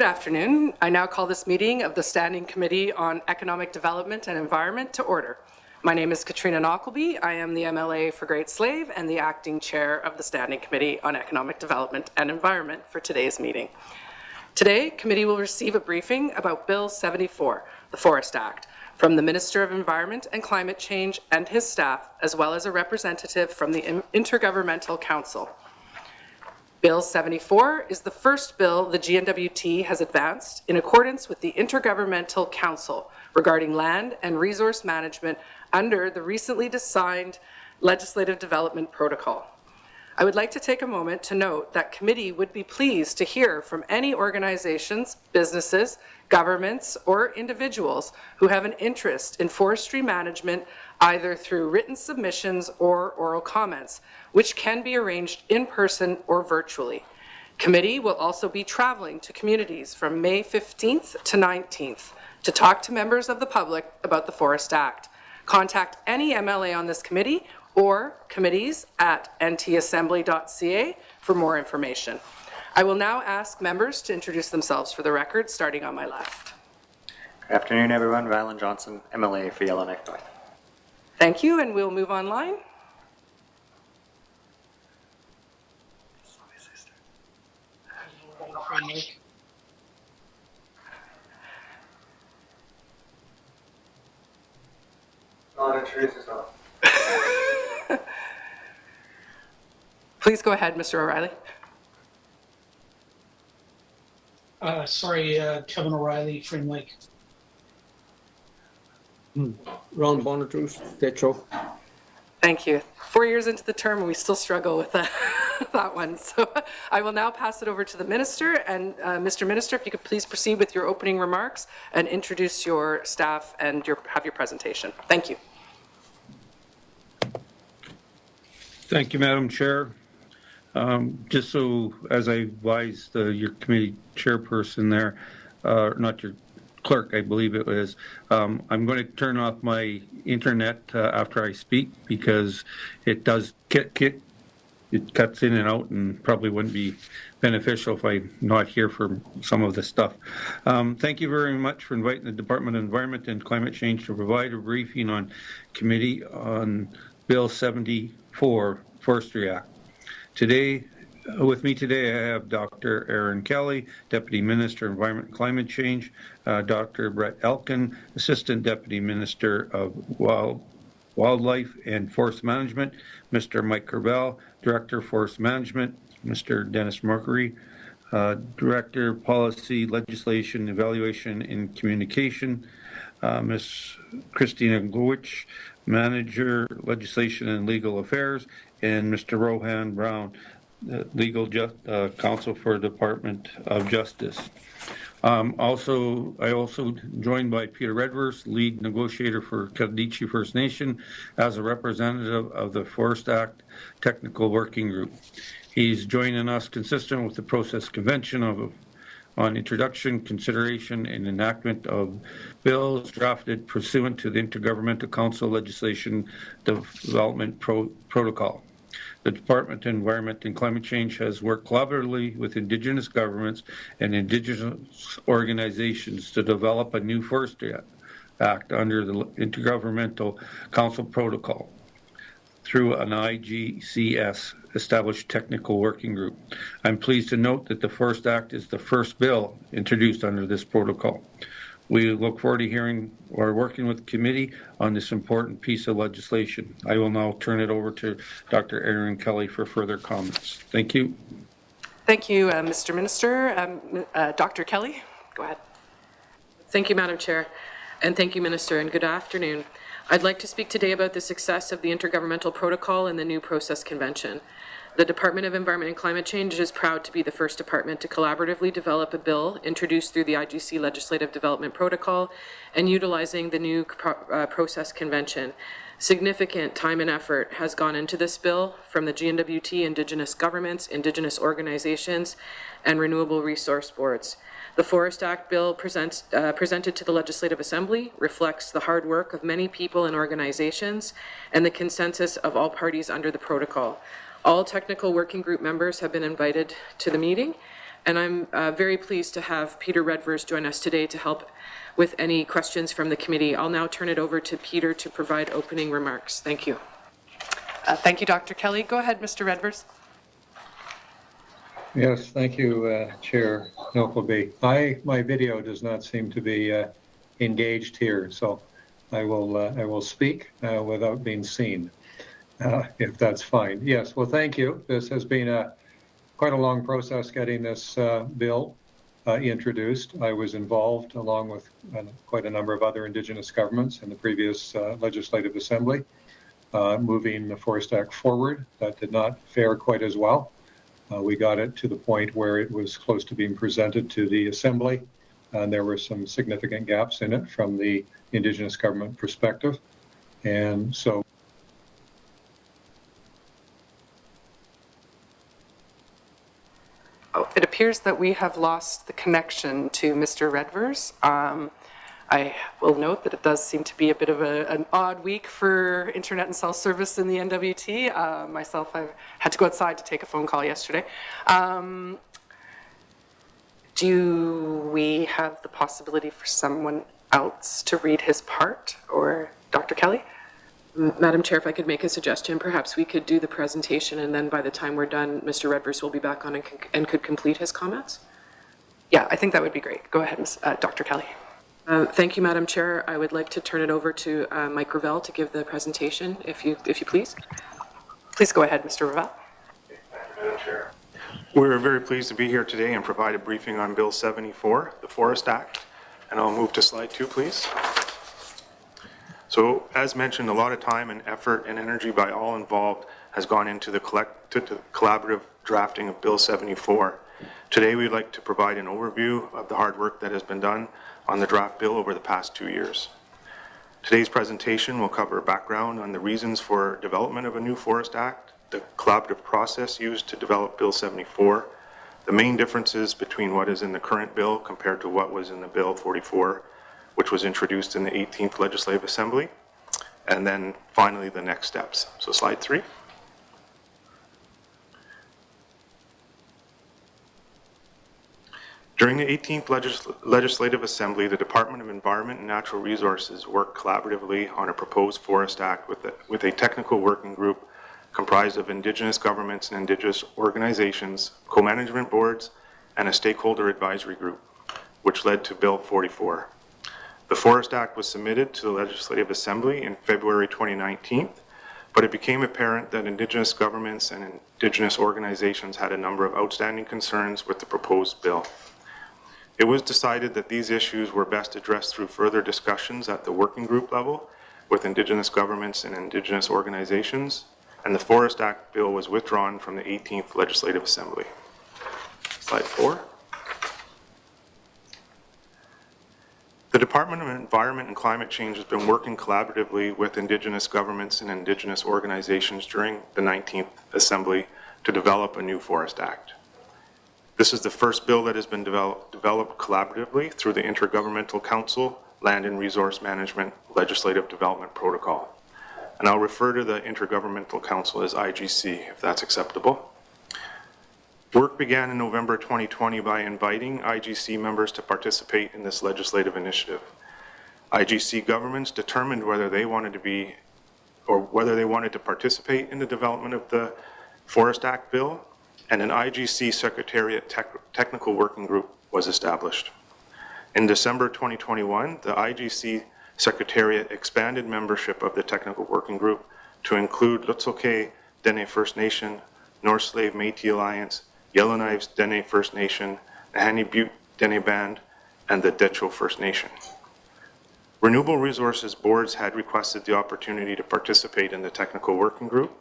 Good afternoon. I now call this meeting of the Standing Committee on Economic Development and Environment to order. My name is Katrina Knockleby. I am the MLA for Great Slave and the acting chair of the Standing Committee on Economic Development and Environment for today's meeting. Today, committee will receive a briefing about Bill 74, the Forest Act, from the Minister of Environment and Climate Change and his staff, as well as a representative from the Intergovernmental Council. Bill 74 is the first bill the GNWT has advanced in accordance with the Intergovernmental Council regarding land and resource management under the recently signed Legislative Development Protocol. I would like to take a moment to note that committee would be pleased to hear from any organizations, businesses, governments, or individuals who have an interest in forestry management, either through written submissions or oral comments, which can be arranged in person or virtually. Committee will also be traveling to communities from May 15th to 19th to talk to members of the public about the Forest Act. Contact any MLA on this committee or committees@ntassembly.ca for more information. I will now ask members to introduce themselves for the record, starting on my left. Good afternoon, everyone. Rylan Johnson, MLA for Yellowknife North. Thank you, and we'll move online. Introduce yourself. Please go ahead, Mr. O'Reilly. Kevin O'Reilly, Frame Lake. Ron Bonnetrus, Tetro. Thank you. 4 years into the term, and we still struggle with that, that one. So I will now pass it over to the Minister. And Mr. Minister, if you could please proceed with your opening remarks and introduce your staff and have your presentation. Thank you. Thank you, Madam Chair. Just so, as I advised your committee chairperson there, not your clerk, I believe it is, I'm going to turn off my internet after I speak because it does it cuts in and out and probably wouldn't be beneficial if I'm not here for some of the stuff. Thank you very much for inviting the Department of Environment and Climate Change to provide a briefing on committee on Bill 74, Forestry Act. With me today, I have Dr. Erin Kelly, Deputy Minister of Environment and Climate Change, Dr. Brett Elkin, Assistant Deputy Minister of Wildlife and Forest Management, Mr. Mike Carvel, Director of Forest Management, Mr. Dennis Mercury, Director of Policy, Legislation, Evaluation, and Communication, Ms. Christina Glowich, Manager, Legislation and Legal Affairs, and Mr. Rohan Brown, Legal Counsel for Department of Justice. I also joined by Peter Redworth, Lead Negotiator for Kaddichi First Nation, as a representative of the Forest Act Technical Working Group. He's joining us consistent with the Process Convention on introduction, consideration, and enactment of bills drafted pursuant to the Intergovernmental Council Legislation Development Protocol. The Department of Environment and Climate Change has worked collaboratively with Indigenous governments and Indigenous organizations to develop a new Forestry Act under the Intergovernmental Council Protocol through an IGCS established technical working group. I'm pleased to note that the Forest Act is the first bill introduced under this protocol. We look forward to hearing or working with the committee on this important piece of legislation. I will now turn it over to Dr. Erin Kelly for further comments. Thank you. Thank you, Mr. Minister. Dr. Kelly, go ahead. Thank you, Madam Chair, and thank you, Minister, and good afternoon. I'd like to speak today about the success of the Intergovernmental Protocol and the new Process Convention. The Department of Environment and Climate Change is proud to be the first department to collaboratively develop a bill introduced through the IGC Legislative Development Protocol and utilizing the new Process Convention. Significant time and effort has gone into this bill from the GNWT, Indigenous governments, Indigenous organizations, and Renewable Resource Boards. The Forest Act bill presented to the Legislative Assembly reflects the hard work of many people and organizations and the consensus of all parties under the protocol. All technical working group members have been invited to the meeting. And I'm very pleased to have Peter Redvers join us today to help with any questions from the committee. I'll now turn it over to Peter to provide opening remarks. Thank you. Thank you, Dr. Kelly. Go ahead, Mr. Redvers. Yes, thank you, Chair Nokleby. My video does not seem to be engaged here, so I will speak without being seen, if that's fine. Yes, well, thank you. This has been quite a long process getting this bill introduced. I was involved, along with quite a number of other Indigenous governments in the previous Legislative Assembly, moving the Forest Act forward. That did not fare quite as well. We got it to the point where it was close to being presented to the Assembly, and there were some significant gaps in it from the Indigenous government perspective. And so It appears that we have lost the connection to Mr. Redvers. I will note that it does seem to be a bit of an odd week for internet and cell service in the NWT. Myself, I had to go outside to take a phone call yesterday. Do we have the possibility for someone else to read his part, or Dr. Kelly? Madam Chair, if I could make a suggestion, perhaps we could do the presentation and then by the time we're done, Mr. Redvers will be back on and could complete his comments. Yeah, I think that would be great. Go ahead, Dr. Kelly. Thank you, Madam Chair. I would like to turn it over to Mike Ravel to give the presentation, if you please. Please go ahead, Mr. Ravel. Thank you, Madam Chair. We're very pleased to be here today and provide a briefing on Bill 74, the Forest Act. And I'll move to slide 2, please. So, as mentioned, a lot of time and effort and energy by all involved has gone into the collaborative drafting of Bill 74. Today, we'd like to provide an overview of the hard work that has been done on the draft bill over the past 2 years. Today's presentation will cover background on the reasons for development of a new Forest Act, the collaborative process used to develop Bill 74, the main differences between what is in the current bill compared to what was in the Bill 44, which was introduced in the 18th Legislative Assembly, and then finally the next steps. So slide 3. During the 18th Legislative Assembly, the Department of Environment and Natural Resources worked collaboratively on a proposed Forest Act with a technical working group comprised of Indigenous governments and Indigenous organizations, co-management boards, and a stakeholder advisory group, which led to Bill 44. The Forest Act was submitted to the Legislative Assembly in February 2019, but it became apparent that Indigenous governments and Indigenous organizations had a number of outstanding concerns with the proposed bill. It was decided that these issues were best addressed through further discussions at the working group level with Indigenous governments and Indigenous organizations, and the Forest Act bill was withdrawn from the 18th Legislative Assembly. Slide 4. The Department of Environment and Climate Change has been working collaboratively with Indigenous governments and Indigenous organizations during the 19th Assembly to develop a new Forest Act. This is the first bill that has been developed collaboratively through the Intergovernmental Council Land and Resource Management Legislative Development Protocol. And I'll refer to the Intergovernmental Council as IGC, if that's acceptable. Work began in November 2020 by inviting IGC members to participate in this legislative initiative. IGC governments determined whether they wanted to participate in the development of the Forest Act bill, and an IGC Secretariat Technical Working Group was established. In December 2021, the IGC Secretariat expanded membership of the Technical Working Group to include Lutsoke Dene First Nation, North Slave Métis Alliance, Yellowknives Dene First Nation, Nahanni Butte Dene Band, and the Decho First Nation. Renewable Resources Boards had requested the opportunity to participate in the Technical Working Group,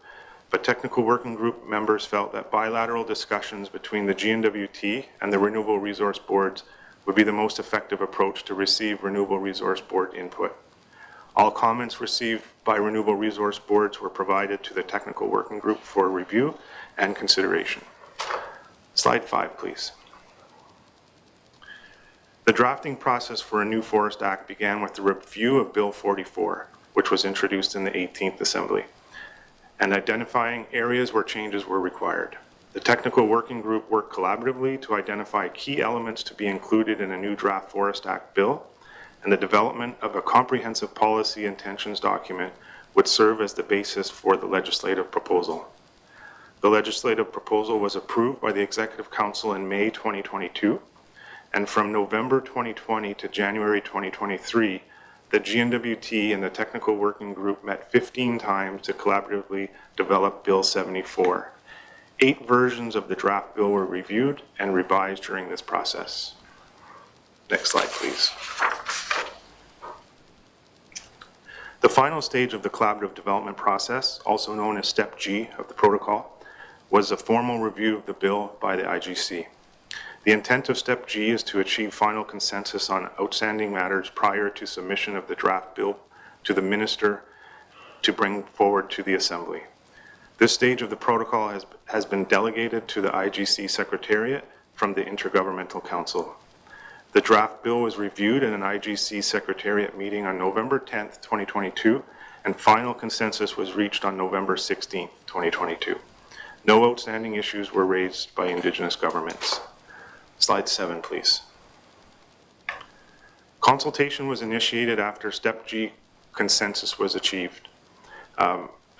but Technical Working Group members felt that bilateral discussions between the GNWT and the Renewable Resource Boards would be the most effective approach to receive Renewable Resource Board input. All comments received by Renewable Resource Boards were provided to the Technical Working Group for review and consideration. Slide 5, please. The drafting process for a new Forest Act began with the review of Bill 44, which was introduced in the 18th Assembly, and identifying areas where changes were required. The technical working group worked collaboratively to identify key elements to be included in a new draft Forest Act bill, and the development of a comprehensive policy intentions document would serve as the basis for the legislative proposal. The legislative proposal was approved by the Executive Council in May 2022, and from November 2020 to January 2023, the GNWT and the technical working group met 15 times to collaboratively develop Bill 74. 8 versions of the draft bill were reviewed and revised during this process. Next slide, please. The final stage of the collaborative development process, also known as Step G of the protocol, was a formal review of the bill by the IGC. The intent of Step G is to achieve final consensus on outstanding matters prior to submission of the draft bill to the Minister to bring forward to the Assembly. This stage of the protocol has been delegated to the IGC Secretariat from the Intergovernmental Council. The draft bill was reviewed in an IGC Secretariat meeting on November 10th, 2022, and final consensus was reached on November 16th, 2022. No outstanding issues were raised by Indigenous governments. Slide 7, please. Consultation was initiated after Step G consensus was achieved.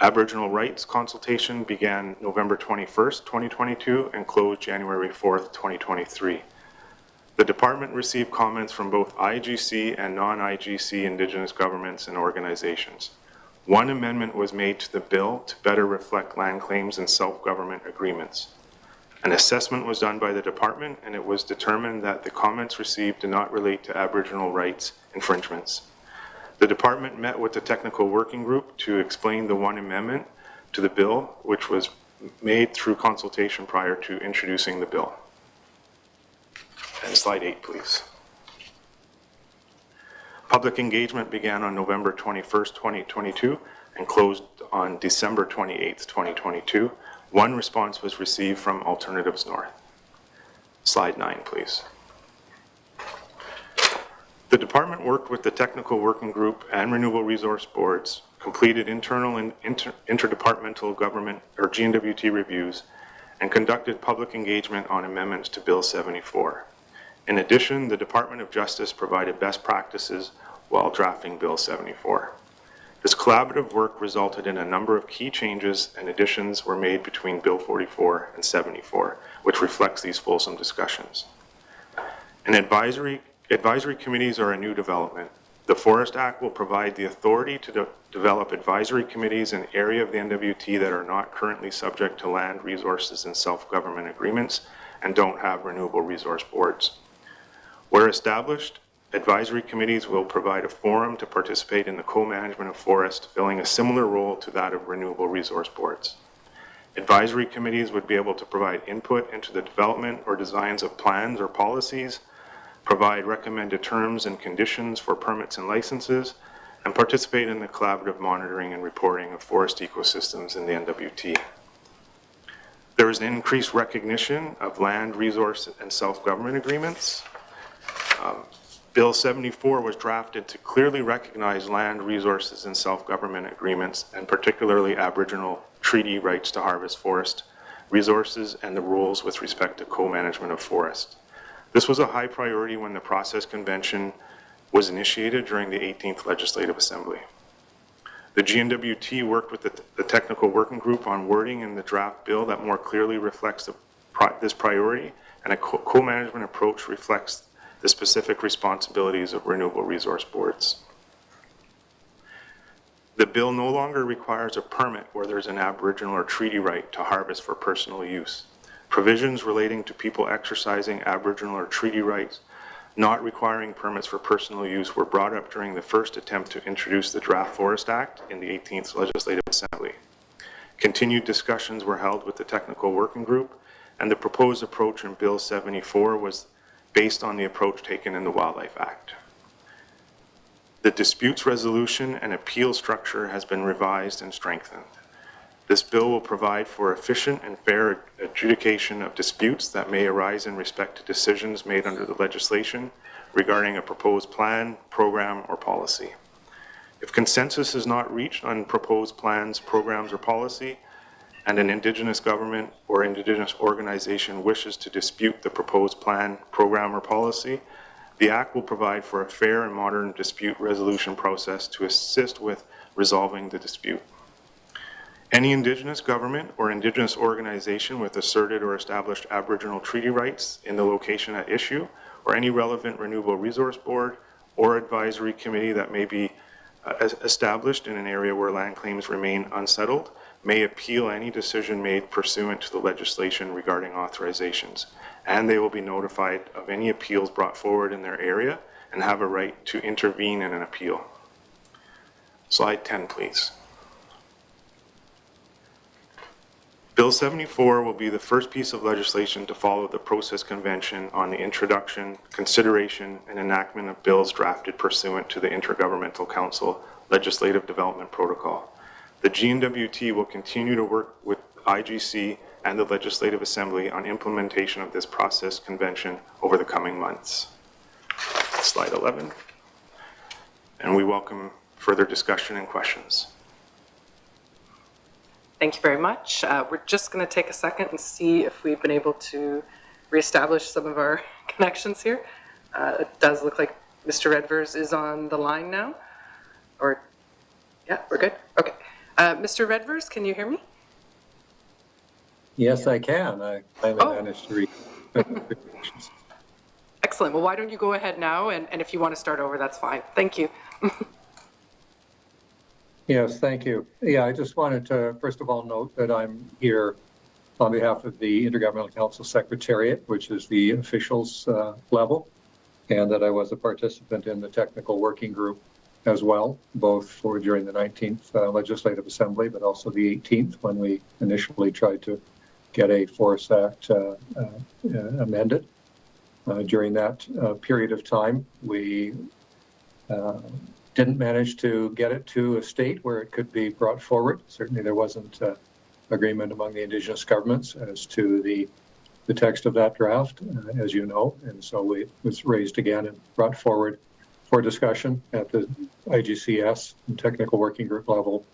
Aboriginal rights consultation began November 21st, 2022 and closed January 4th, 2023. The department received comments from both IGC and non-IGC Indigenous governments and organizations. One amendment was made to the bill to better reflect land claims and self-government agreements. An assessment was done by the department, and it was determined that the comments received did not relate to Aboriginal rights infringements. The department met with the technical working group to explain the one amendment to the bill, which was made through consultation prior to introducing the bill. And slide 8, please. Public engagement began on November 21st, 2022 and closed on December 28th, 2022. One response was received from Alternatives North. Slide 9, please. The department worked with the technical working group and Renewable Resource Boards, completed internal and interdepartmental government or GNWT reviews, and conducted public engagement on amendments to Bill 74. In addition, the Department of Justice provided best practices while drafting Bill 74. This collaborative work resulted in a number of key changes, and additions were made between Bill 44 and 74, which reflects these fulsome discussions. And advisory committees are a new development. The Forest Act will provide the authority to develop advisory committees in area of the NWT that are not currently subject to land, resources, and self-government agreements and don't have renewable resource boards. Where established, advisory committees will provide a forum to participate in the co-management of forest, filling a similar role to that of renewable resource boards. Advisory committees would be able to provide input into the development or designs of plans or policies, provide recommended terms and conditions for permits and licenses, and participate in the collaborative monitoring and reporting of forest ecosystems in the NWT. There is an increased recognition of land, resource, and self-government agreements. Bill 74 was drafted to clearly recognize land, resources, and self-government agreements, and particularly Aboriginal treaty rights to harvest forest resources and the rules with respect to co-management of forest. This was a high priority when the process convention was initiated during the 18th Legislative Assembly. The GNWT worked with the technical working group on wording in the draft bill that more clearly reflects this priority, and a co-management approach reflects the specific responsibilities of renewable resource boards. The bill no longer requires a permit where there's an Aboriginal or treaty right to harvest for personal use. Provisions relating to people exercising Aboriginal or treaty rights not requiring permits for personal use were brought up during the first attempt to introduce the Draft Forest Act in the 18th Legislative Assembly. Continued discussions were held with the technical working group, and the proposed approach in Bill 74 was based on the approach taken in the Wildlife Act. The disputes resolution and appeal structure has been revised and strengthened. This bill will provide for efficient and fair adjudication of disputes that may arise in respect to decisions made under the legislation regarding a proposed plan, program, or policy. If consensus is not reached on proposed plans, programs, or policy, and an Indigenous government or Indigenous organization wishes to dispute the proposed plan, program, or policy, the Act will provide for a fair and modern dispute resolution process to assist with resolving the dispute. Any Indigenous government or Indigenous organization with asserted or established Aboriginal treaty rights in the location at issue, or any relevant Renewable Resource Board or advisory committee that may be established in an area where land claims remain unsettled, may appeal any decision made pursuant to the legislation regarding authorizations, and they will be notified of any appeals brought forward in their area and have a right to intervene in an appeal. Slide 10, please. Bill 74 will be the first piece of legislation to follow the Process Convention on the introduction, consideration, and enactment of bills drafted pursuant to the Intergovernmental Council Legislative Development Protocol. The GNWT will continue to work with IGC and the Legislative Assembly on implementation of this Process Convention over the coming months. Slide 11. And we welcome further discussion and questions. Thank you very much. We're just going to take a second and see if we've been able to reestablish some of our connections here. It does look like Mr. Redvers is on the line now. Or, yeah, we're good. Okay. Mr. Redvers, can you hear me? Yes, I can. I finally managed to read. Excellent. Well, why don't you go ahead now, and if you want to start over, that's fine. Thank you. Yes, thank you. Yeah, I just wanted to, first of all, note that I'm here on behalf of the Intergovernmental Council Secretariat, which is the officials level, and that I was a participant in the technical working group as well, both for during the 19th Legislative Assembly, but also the 18th when we initially tried to get a Forest Act amended. During that period of time, we didn't manage to get it to a state where it could be brought forward. Certainly there wasn't agreement among the Indigenous governments as to the text of that draft, as you know, and so it was raised again and brought forward for discussion at the IGCS and technical working group level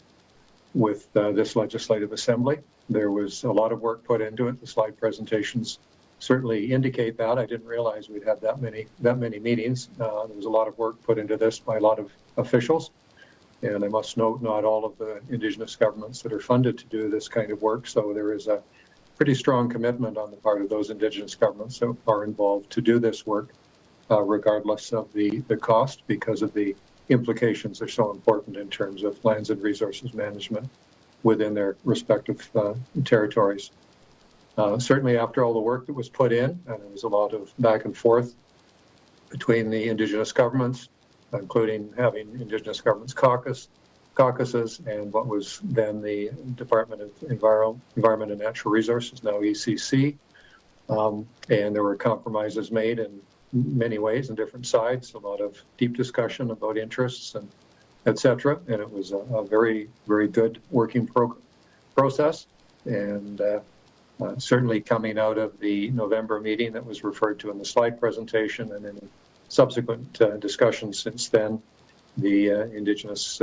with this Legislative Assembly. There was a lot of work put into it. The slide presentations certainly indicate that. I didn't realize we'd have that many meetings. There was a lot of work put into this by a lot of officials. And I must note, not all of the Indigenous governments that are funded to do this kind of work. So there is a pretty strong commitment on the part of those Indigenous governments that are involved to do this work, regardless of the cost, because of the implications are so important in terms of lands and resources management within their respective territories. Certainly after all the work that was put in, and there was a lot of back and forth between the Indigenous governments, including having Indigenous Governments caucuses and what was then the Department of Environment and Natural Resources, now ECC. And there were compromises made in many ways on different sides, a lot of deep discussion about interests and et cetera. And it was a very, very good working process. And certainly coming out of the November meeting that was referred to in the slide presentation and in subsequent discussions since then, the Indigenous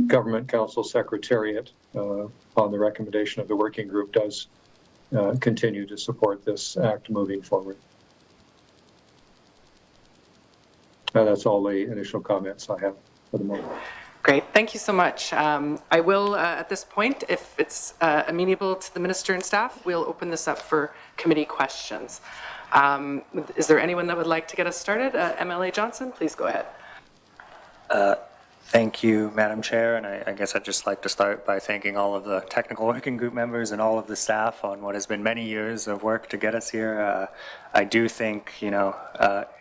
Government Council Secretariat, on the recommendation of the working group, does continue to support this act moving forward. That's all the initial comments I have for the moment. Great. Thank you so much. I will, at this point, if it's amenable to the Minister and staff, we'll open this up for committee questions. Is there anyone that would like to get us started? MLA Johnson, please go ahead. Thank you, Madam Chair, and I guess I'd just like to start by thanking all of the technical working group members and all of the staff on what has been many years of work to get us here. I do think,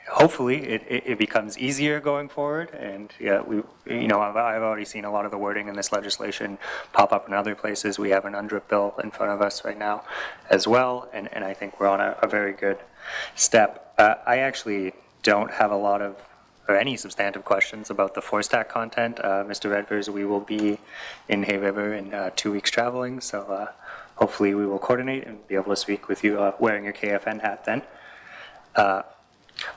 hopefully it becomes easier going forward, and yeah, I've already seen a lot of the wording in this legislation pop up in other places. We have an UNDRIP bill in front of us right now as well, and I think we're on a very good step. I actually don't have a lot of or any substantive questions about the Forest Act content. Mr. Redvers, we will be in Hay River in 2 weeks traveling, so hopefully we will coordinate and be able to speak with you wearing your KFN hat then.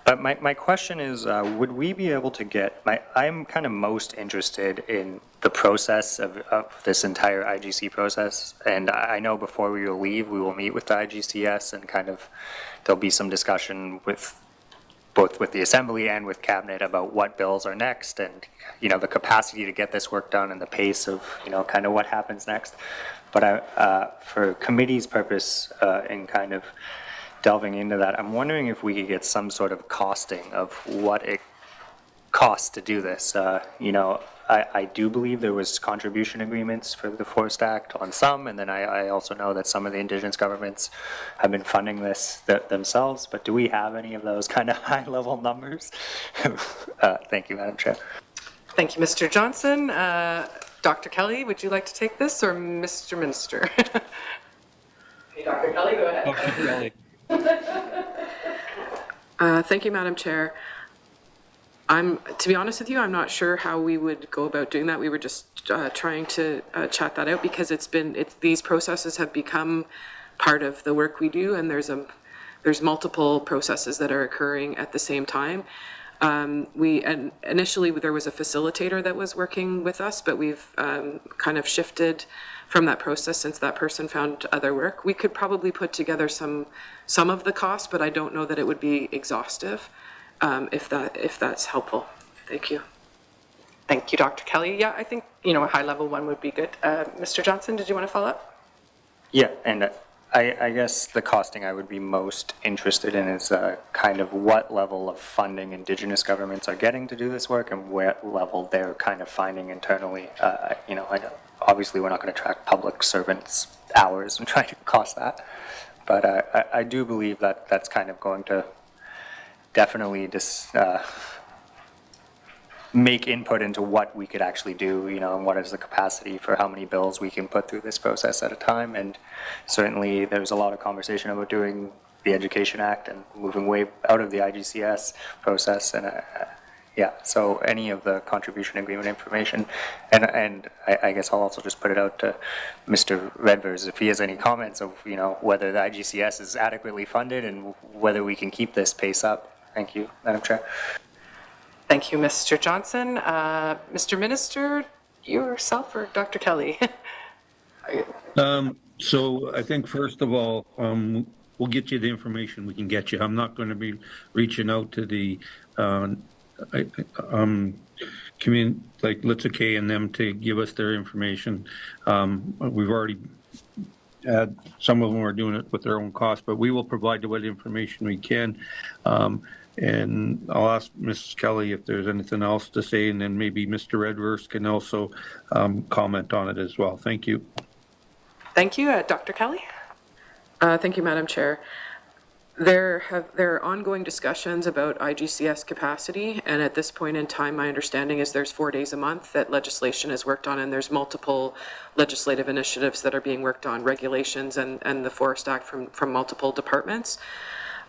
My question is, would we be able to get, I'm kind of most interested in the process of this entire IGC process. And I know before we will leave, we will meet with the IGCS and kind of, there'll be some discussion with both with the Assembly and with Cabinet about what bills are next and, you know, the capacity to get this work done and the pace of, you know, kind of what happens next. But for committee's purpose in kind of delving into that, I'm wondering if we could get some sort of costing of what it costs to do this. You know, I do believe there was contribution agreements for the Forest Act on some, and then I also know that some of the Indigenous governments have been funding this themselves, but do we have any of those kind of high-level numbers? Thank you, Madam Chair. Thank you, Mr. Johnson. Dr. Kelly, would you like to take this, or Mr. Minister? Hey, Dr. Kelly, go ahead. Thank you, Madam Chair. To be honest with you, I'm not sure how we would go about doing that. We were just trying to chat that out because these processes have become part of the work we do, and there's multiple processes that are occurring at the same time. Initially there was a facilitator that was working with us, but we've kind of shifted from that process since that person found other work. We could probably put together some of the costs, but I don't know that it would be exhaustive. If that's helpful. Thank you. Thank you, Dr. Kelly. Yeah, I think, you know, a high-level one would be good. Mr. Johnson, did you want to follow up? Yeah, and I guess the costing I would be most interested in is kind of what level of funding Indigenous governments are getting to do this work and what level they're kind of finding internally. You know, obviously we're not going to track public servants' hours and try to cost that, but I do believe that that's kind of going to definitely make input into what we could actually do, you know, and what is the capacity for how many bills we can put through this process at a time. And certainly there's a lot of conversation about doing the Education Act and moving way out of the IGCS process. And yeah, so any of the contribution agreement information. And I guess I'll also just put it out to Mr. Redvers if he has any comments of, you know, whether the IGCS is adequately funded and whether we can keep this pace up. Thank you, Madam Chair. Thank you, Mr. Johnson. Mr. Minister, yourself or Dr. Kelly? So I think first of all, we'll get you the information we can get you. I'm not going to be reaching out to the like Litsa and them to give us their information. We've already had, some of them are doing it with their own cost, but we will provide you what information we can. And I'll ask Mrs. Kelly if there's anything else to say, and then maybe Mr. Redvers can also comment on it as well. Thank you. Thank you. Dr. Kelly? Thank you, Madam Chair. There are ongoing discussions about IGCS capacity, and at this point in time, my understanding is there's 4 days a month that legislation is worked on, and there's multiple legislative initiatives that are being worked on, regulations and the Forest Act from multiple departments.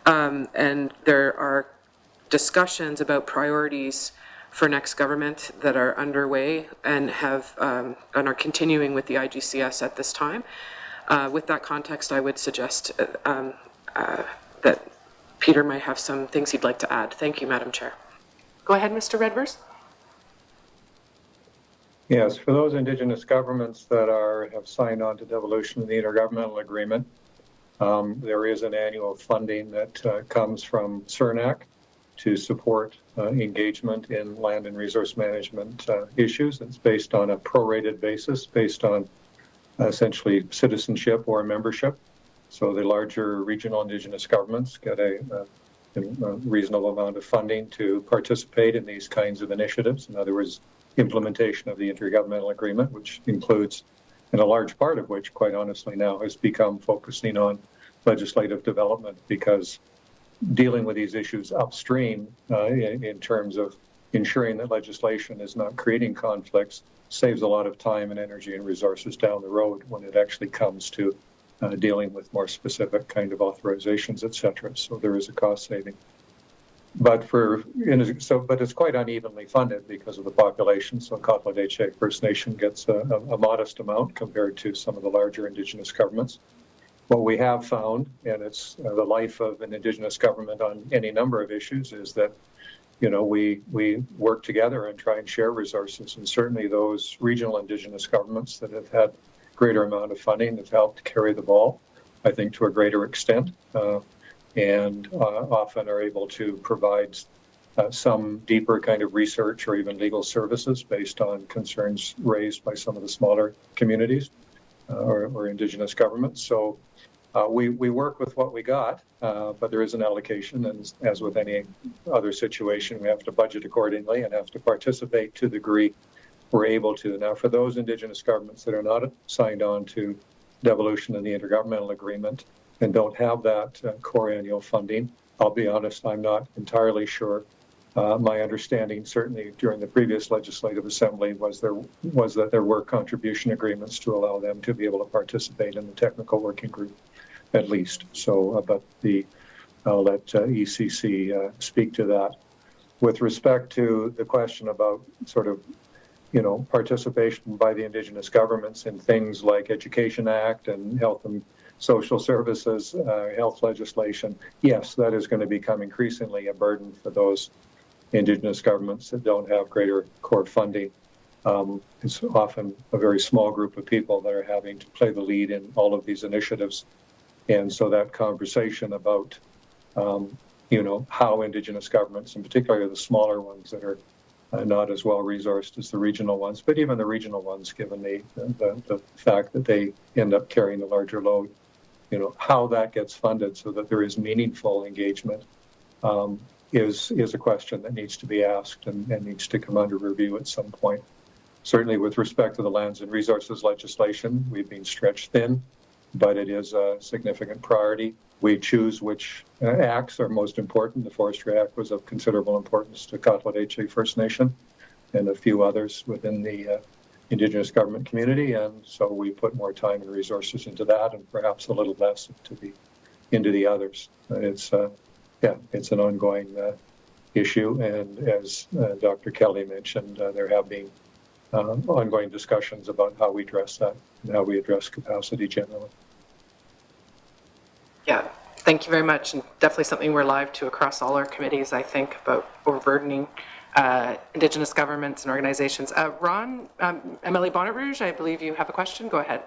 And there are discussions about priorities for next government that are underway and are continuing with the IGCS at this time. With that context, I would suggest that Peter might have some things he'd like to add. Thank you, Madam Chair. Go ahead, Mr. Redvers. Yes, for those Indigenous governments that have signed on to devolution of the Intergovernmental Agreement, there is an annual funding that comes from CERNAC to support engagement in land and resource management issues. It's based on a prorated basis, based on essentially citizenship or membership. So the larger regional Indigenous governments get a reasonable amount of funding to participate in these kinds of initiatives. In other words, implementation of the Intergovernmental Agreement, which includes, and a large part of which, quite honestly, now has become focusing on legislative development, because dealing with these issues upstream in terms of ensuring that legislation is not creating conflicts saves a lot of time and energy and resources down the road when it actually comes to dealing with more specific kind of authorizations, et cetera. So there is a cost saving. But it's quite unevenly funded because of the population. So Katla-Dehchet First Nation gets a modest amount compared to some of the larger Indigenous governments. what we have found, and it's the life of an Indigenous government on any number of issues, is that we work together and try and share resources, and certainly those regional Indigenous governments that have had greater amount of funding have helped carry the ball, I think, to a greater extent, and often are able to provide some deeper kind of research or even legal services based on concerns raised by some of the smaller communities or Indigenous governments. So we work with what we got, but there is an allocation, and as with any other situation, we have to budget accordingly and have to participate to the degree we're able to. Now, for those Indigenous governments that are not signed on to devolution in the Intergovernmental Agreement and don't have that core annual funding, I'll be honest, I'm not entirely sure. My understanding, certainly during the previous legislative assembly, was that there were contribution agreements to allow them to be able to participate in the technical working group, at least. So, but I'll let ECC speak to that. With respect to the question about sort of, participation by the Indigenous governments in things like Education Act and Health and Social Services, health legislation, yes, that is going to become increasingly a burden for those Indigenous governments that don't have greater core funding. It's often a very small group of people that are having to play the lead in all of these initiatives. And so that conversation about, how Indigenous governments, in particular the smaller ones that are not as well resourced as the regional ones, but even the regional ones, given the fact that they end up carrying the larger load, how that gets funded so that there is meaningful engagement is a question that needs to be asked and needs to come under review at some point. Certainly with respect to the lands and resources legislation, we've been stretched thin, but it is a significant priority. We choose which acts are most important. The Forestry Act was of considerable importance to Katladeche First Nation and a few others within the Indigenous government community, and so we put more time and resources into that and perhaps a little less into the others. It's an ongoing issue, and as Dr. Kelly mentioned, there have been ongoing discussions about how we address that and how we address capacity generally. Yeah, thank you very much, and definitely something we're live to across all our committees, I think, about overburdening Indigenous governments and organizations. Ron, MLA Bonnet Rouge, I believe you have a question. Go ahead.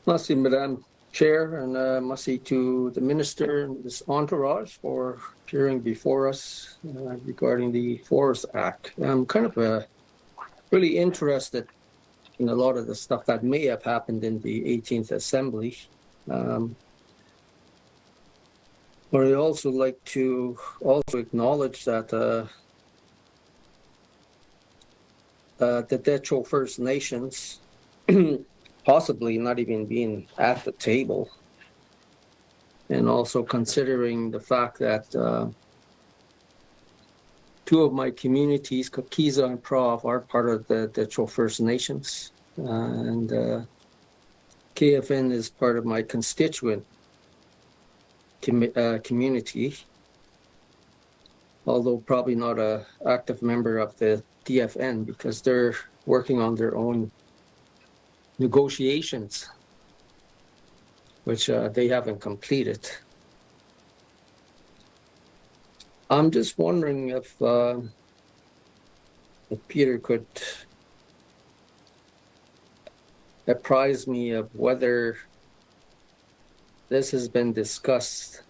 Merci, Madam Chair, and merci to the Minister and this entourage for appearing before us regarding the Forest Act. I'm kind of really interested in a lot of the stuff that may have happened in the 18th Assembly. But I'd also like to acknowledge that the Decho First Nations possibly not even being at the table, and also considering the fact that two of my communities, Kakiza and Prof, are part of the Decho First Nations, and KFN is part of my constituent community, although probably not an active member of the DFN because they're working on their own negotiations, which they haven't completed. I'm just wondering if Peter could apprise me of whether this has been discussed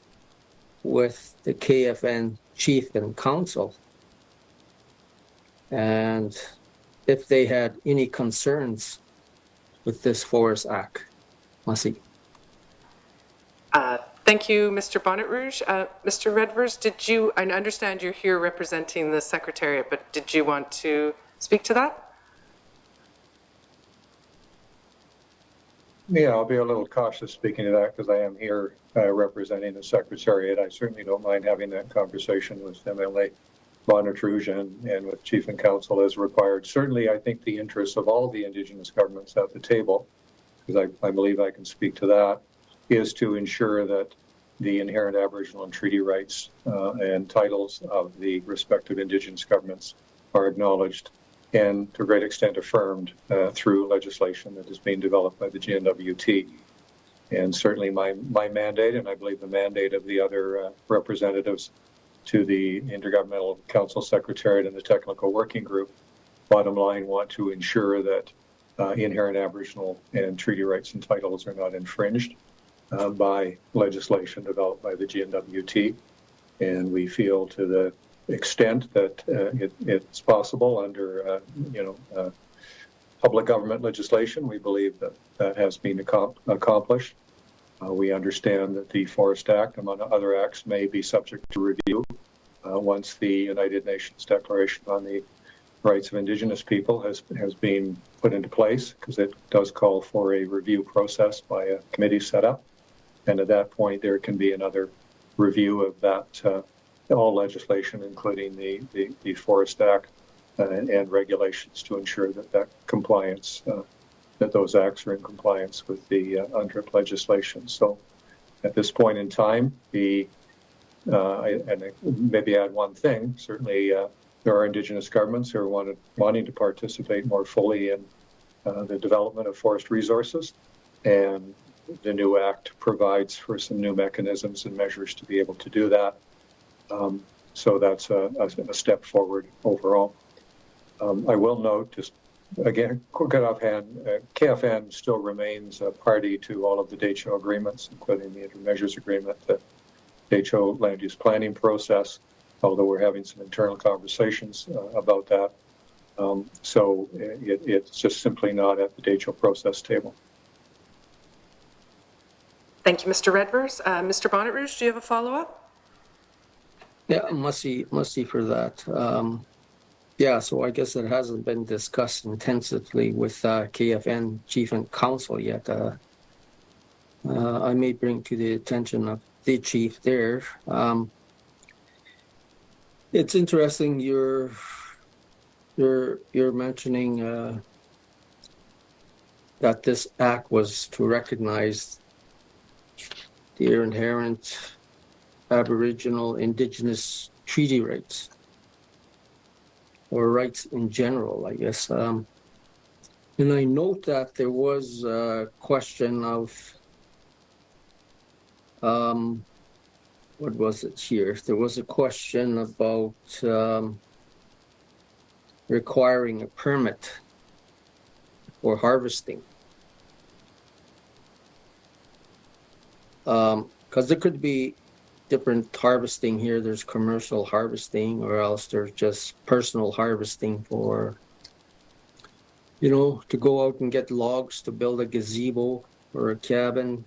with the KFN Chief and Council, and if they had any concerns with this Forest Act. Merci. Thank you, Mr. Bonnet Rouge. Mr. Redvers, I understand you're here representing the Secretariat, but did you want to speak to that? Yeah, I'll be a little cautious speaking to that because I am here representing the Secretariat. I certainly don't mind having that conversation with MLA Bonnet Rouge and with Chief and Council as required. Certainly, I think the interests of all the Indigenous governments at the table, because I believe I can speak to that, is to ensure that the inherent Aboriginal and treaty rights and titles of the respective Indigenous governments are acknowledged and to a great extent affirmed through legislation that is being developed by the GNWT. And certainly my mandate, and I believe the mandate of the other representatives to the Intergovernmental Council Secretariat and the Technical Working Group, bottom line, want to ensure that inherent Aboriginal and treaty rights and titles are not infringed by legislation developed by the GNWT. And we feel to the extent that it's possible under, public government legislation, we believe that that has been accomplished. We understand that the Forest Act, among other acts, may be subject to review once the United Nations Declaration on the Rights of Indigenous People has been put into place, because it does call for a review process by a committee set up. And at that point, there can be another review of that, all legislation, including the Forest Act and regulations, to ensure that compliance, that those acts are in compliance with the UNDRIP legislation. So at this point in time, and maybe add one thing, certainly there are Indigenous governments who are wanting to participate more fully in the development of forest resources, and the new Act provides for some new mechanisms and measures to be able to do that. So that's a step forward overall. I will note, just again, quick offhand, KFN still remains a party to all of the DHO agreements, including the intermeasures agreement, the DHO land use planning process, although we're having some internal conversations about that. So it's just simply not at the DHO process table. Thank you, Mr. Redvers. Mr. Bonnet Rouge, do you have a follow-up? Yeah, must see for that. Yeah, so I guess it hasn't been discussed intensively with KFN Chief and Council yet. I may bring to the attention of the chief there. It's interesting you're mentioning that this act was to recognize the inherent Aboriginal Indigenous treaty rights, or rights in general, I guess. And I note that there was a question of, what was it here? There was a question about requiring a permit for harvesting. Because there could be different harvesting here. There's commercial harvesting, or else there's just personal harvesting for, to go out and get logs to build a gazebo or a cabin,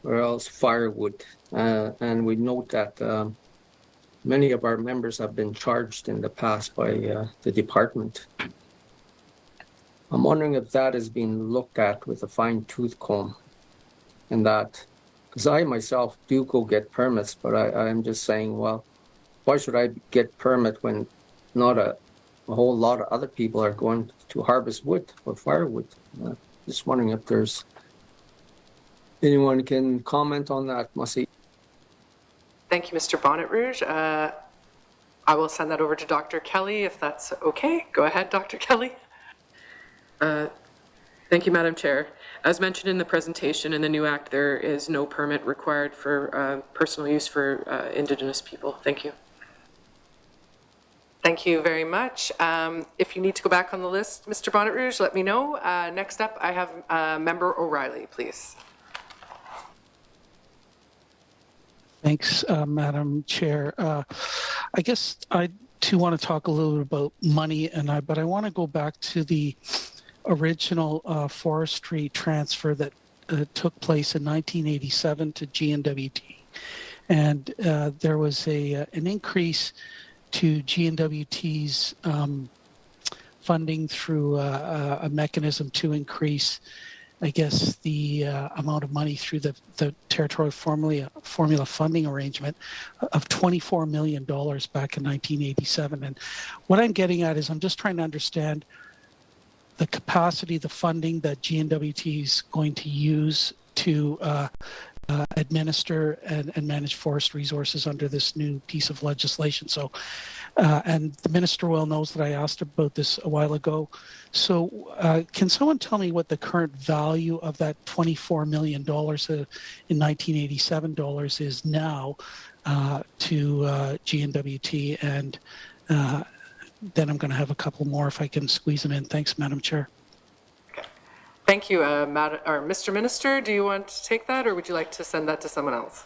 or else firewood. And we note that many of our members have been charged in the past by the department. I'm wondering if that is being looked at with a fine-tooth comb, and that, because I myself do go get permits, but I'm just saying, well, why should I get permit when not a whole lot of other people are going to harvest wood or firewood? Just wondering if there's anyone can comment on that, Mussy. Thank you, Mr. Bonnet Rouge. I will send that over to Dr. Kelly, if that's okay. Go ahead, Dr. Kelly. Thank you, Madam Chair. As mentioned in the presentation, in the new Act, there is no permit required for personal use for Indigenous people. Thank you. Thank you very much. If you need to go back on the list, Mr. Bonnet Rouge, let me know. Next up, I have Member O'Reilly, please. Thanks, Madam Chair. I guess I too want to talk a little bit about money, but I want to go back to the original forestry transfer that took place in 1987 to GNWT, and there was an increase to GNWT's funding through a mechanism to increase, I guess, the amount of money through the territorial formula funding arrangement of $24 million back in 1987. And what I'm getting at is I'm just trying to understand the capacity, the funding that GNWT is going to use to administer and manage forest resources under this new piece of legislation. So and the minister well knows that I asked about this a while ago. So can someone tell me what the current value of that $24 million in 1987 dollars is now to GNWT? And then I'm going to have a couple more if I can squeeze them in. Thanks, Madam Chair. Thank you. Mr. Minister, do you want to take that, or would you like to send that to someone else?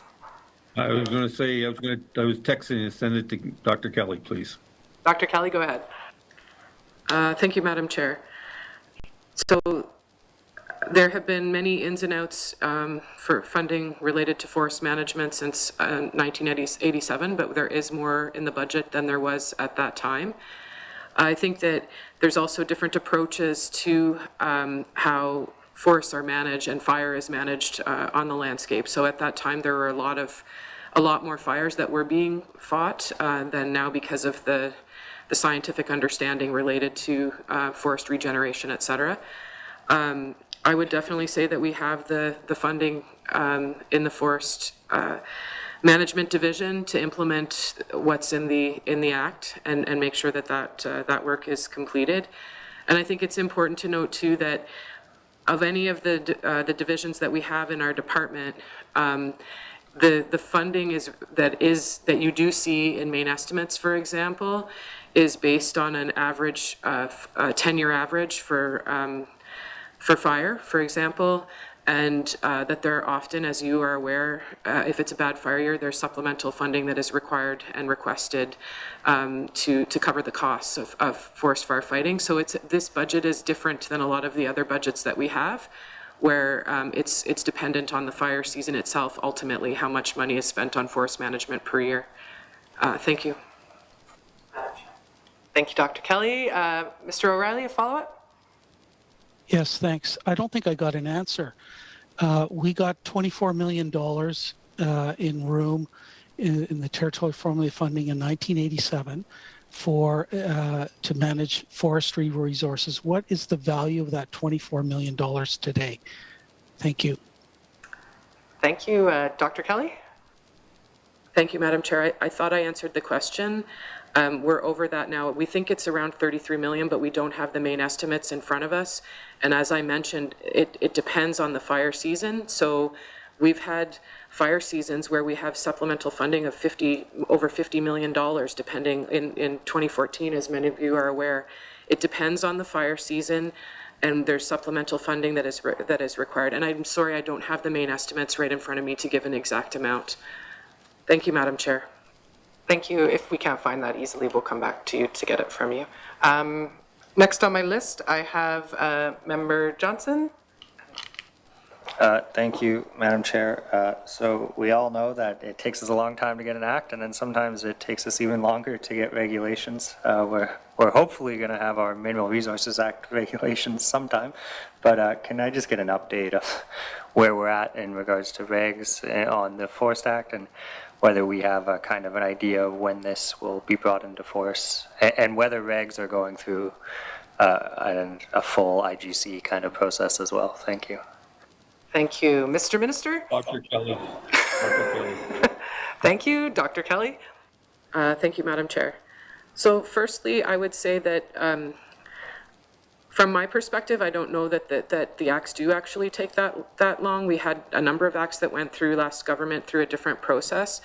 I was going to say, I was texting to send it to Dr. Kelly, please. Dr. Kelly, go ahead. Thank you, Madam Chair. So there have been many ins and outs for funding related to forest management since 1987, but there is more in the budget than there was at that time. I think that there's also different approaches to how forests are managed and fire is managed on the landscape. So at that time, there were a lot more fires that were being fought than now because of the scientific understanding related to forest regeneration, et cetera. I would definitely say that we have the funding in the forest management division to implement what's in the Act and make sure that that work is completed. And I think it's important to note too that of any of the divisions that we have in our department, the funding that you do see in main estimates, for example, is based on an average, a 10-year average for fire, for example, and that there are often, as you are aware, if it's a bad fire year, there's supplemental funding that is required and requested to cover the costs of forest firefighting. So this budget is different than a lot of the other budgets that we have, where it's dependent on the fire season itself, ultimately, how much money is spent on forest management per year. Thank you. Thank you, Dr. Kelly. Mr. O'Reilly, a follow-up? Yes, thanks. I don't think I got an answer. We got $24 million in room in the territorial formula funding in 1987 to manage forestry resources. What is the value of that $24 million today? Thank you. Thank you. Dr. Kelly? Thank you, Madam Chair. I thought I answered the question. We're over that now. We think it's around 33 million, but we don't have the main estimates in front of us. And as I mentioned, it depends on the fire season. So we've had fire seasons where we have supplemental funding of over $50 million, depending in 2014, as many of you are aware. It depends on the fire season, and there's supplemental funding that is required. And I'm sorry, I don't have the main estimates right in front of me to give an exact amount. Thank you, Madam Chair. Thank you. If we can't find that easily, we'll come back to you to get it from you. Next on my list, I have Member Johnson. Thank you, Madam Chair. So we all know that it takes us a long time to get an act, and then sometimes it takes us even longer to get regulations. We're hopefully going to have our Mineral Resources Act regulations sometime, but can I just get an update of where we're at in regards to regs on the Forest Act, and whether we have a kind of an idea of when this will be brought into force, and whether regs are going through a full IGC kind of process as well. Thank you. Thank you. Mr. Minister? Dr. Kelly. Thank you. Dr. Kelly? Thank you, Madam Chair. So firstly, I would say that from my perspective, I don't know that the acts do actually take that long. We had a number of acts that went through last government through a different process.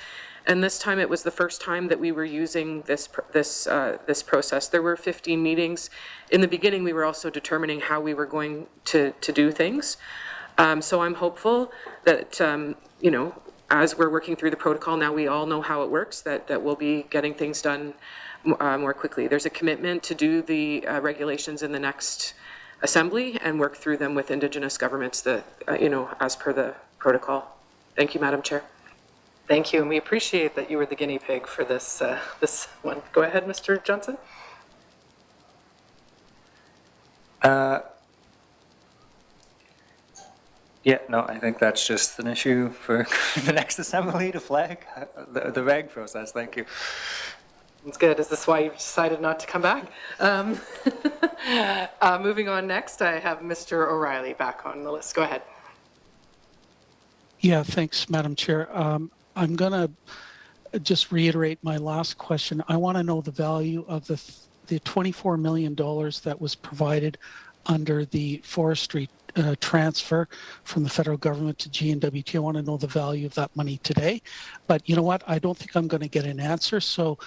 And this time it was the first time that we were using this process. There were 15 meetings. In the beginning, we were also determining how we were going to do things. So I'm hopeful that, as we're working through the protocol, now we all know how it works, that we'll be getting things done more quickly. There's a commitment to do the regulations in the next assembly and work through them with Indigenous governments, as per the protocol. Thank you, Madam Chair. Thank you, and we appreciate that you were the guinea pig for this one. Go ahead, Mr. Johnson. Yeah, no, I think that's just an issue for the next assembly to flag the reg process. Thank you. That's good. Is this why you've decided not to come back? Moving on next, I have Mr. O'Reilly back on the list. Go ahead. Yeah, thanks, Madam Chair. I'm going to just reiterate my last question. I want to know the value of the $24 million that was provided under the forestry transfer from the federal government to GNWT. I want to know the value of that money today. But you know what? I don't think I'm going to get an answer. So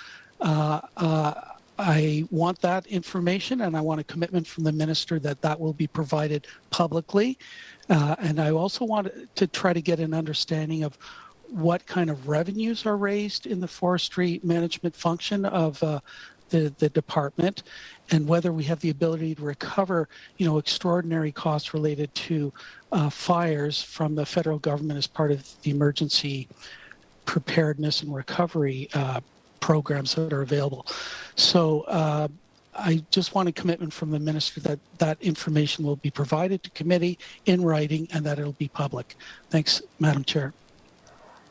I want that information, and I want a commitment from the minister that that will be provided publicly. And I also want to try to get an understanding of what kind of revenues are raised in the forestry management function of the department, and whether we have the ability to recover, extraordinary costs related to fires from the federal government as part of the emergency preparedness and recovery programs that are available. So I just want a commitment from the minister that that information will be provided to committee in writing and that it'll be public. Thanks, Madam Chair.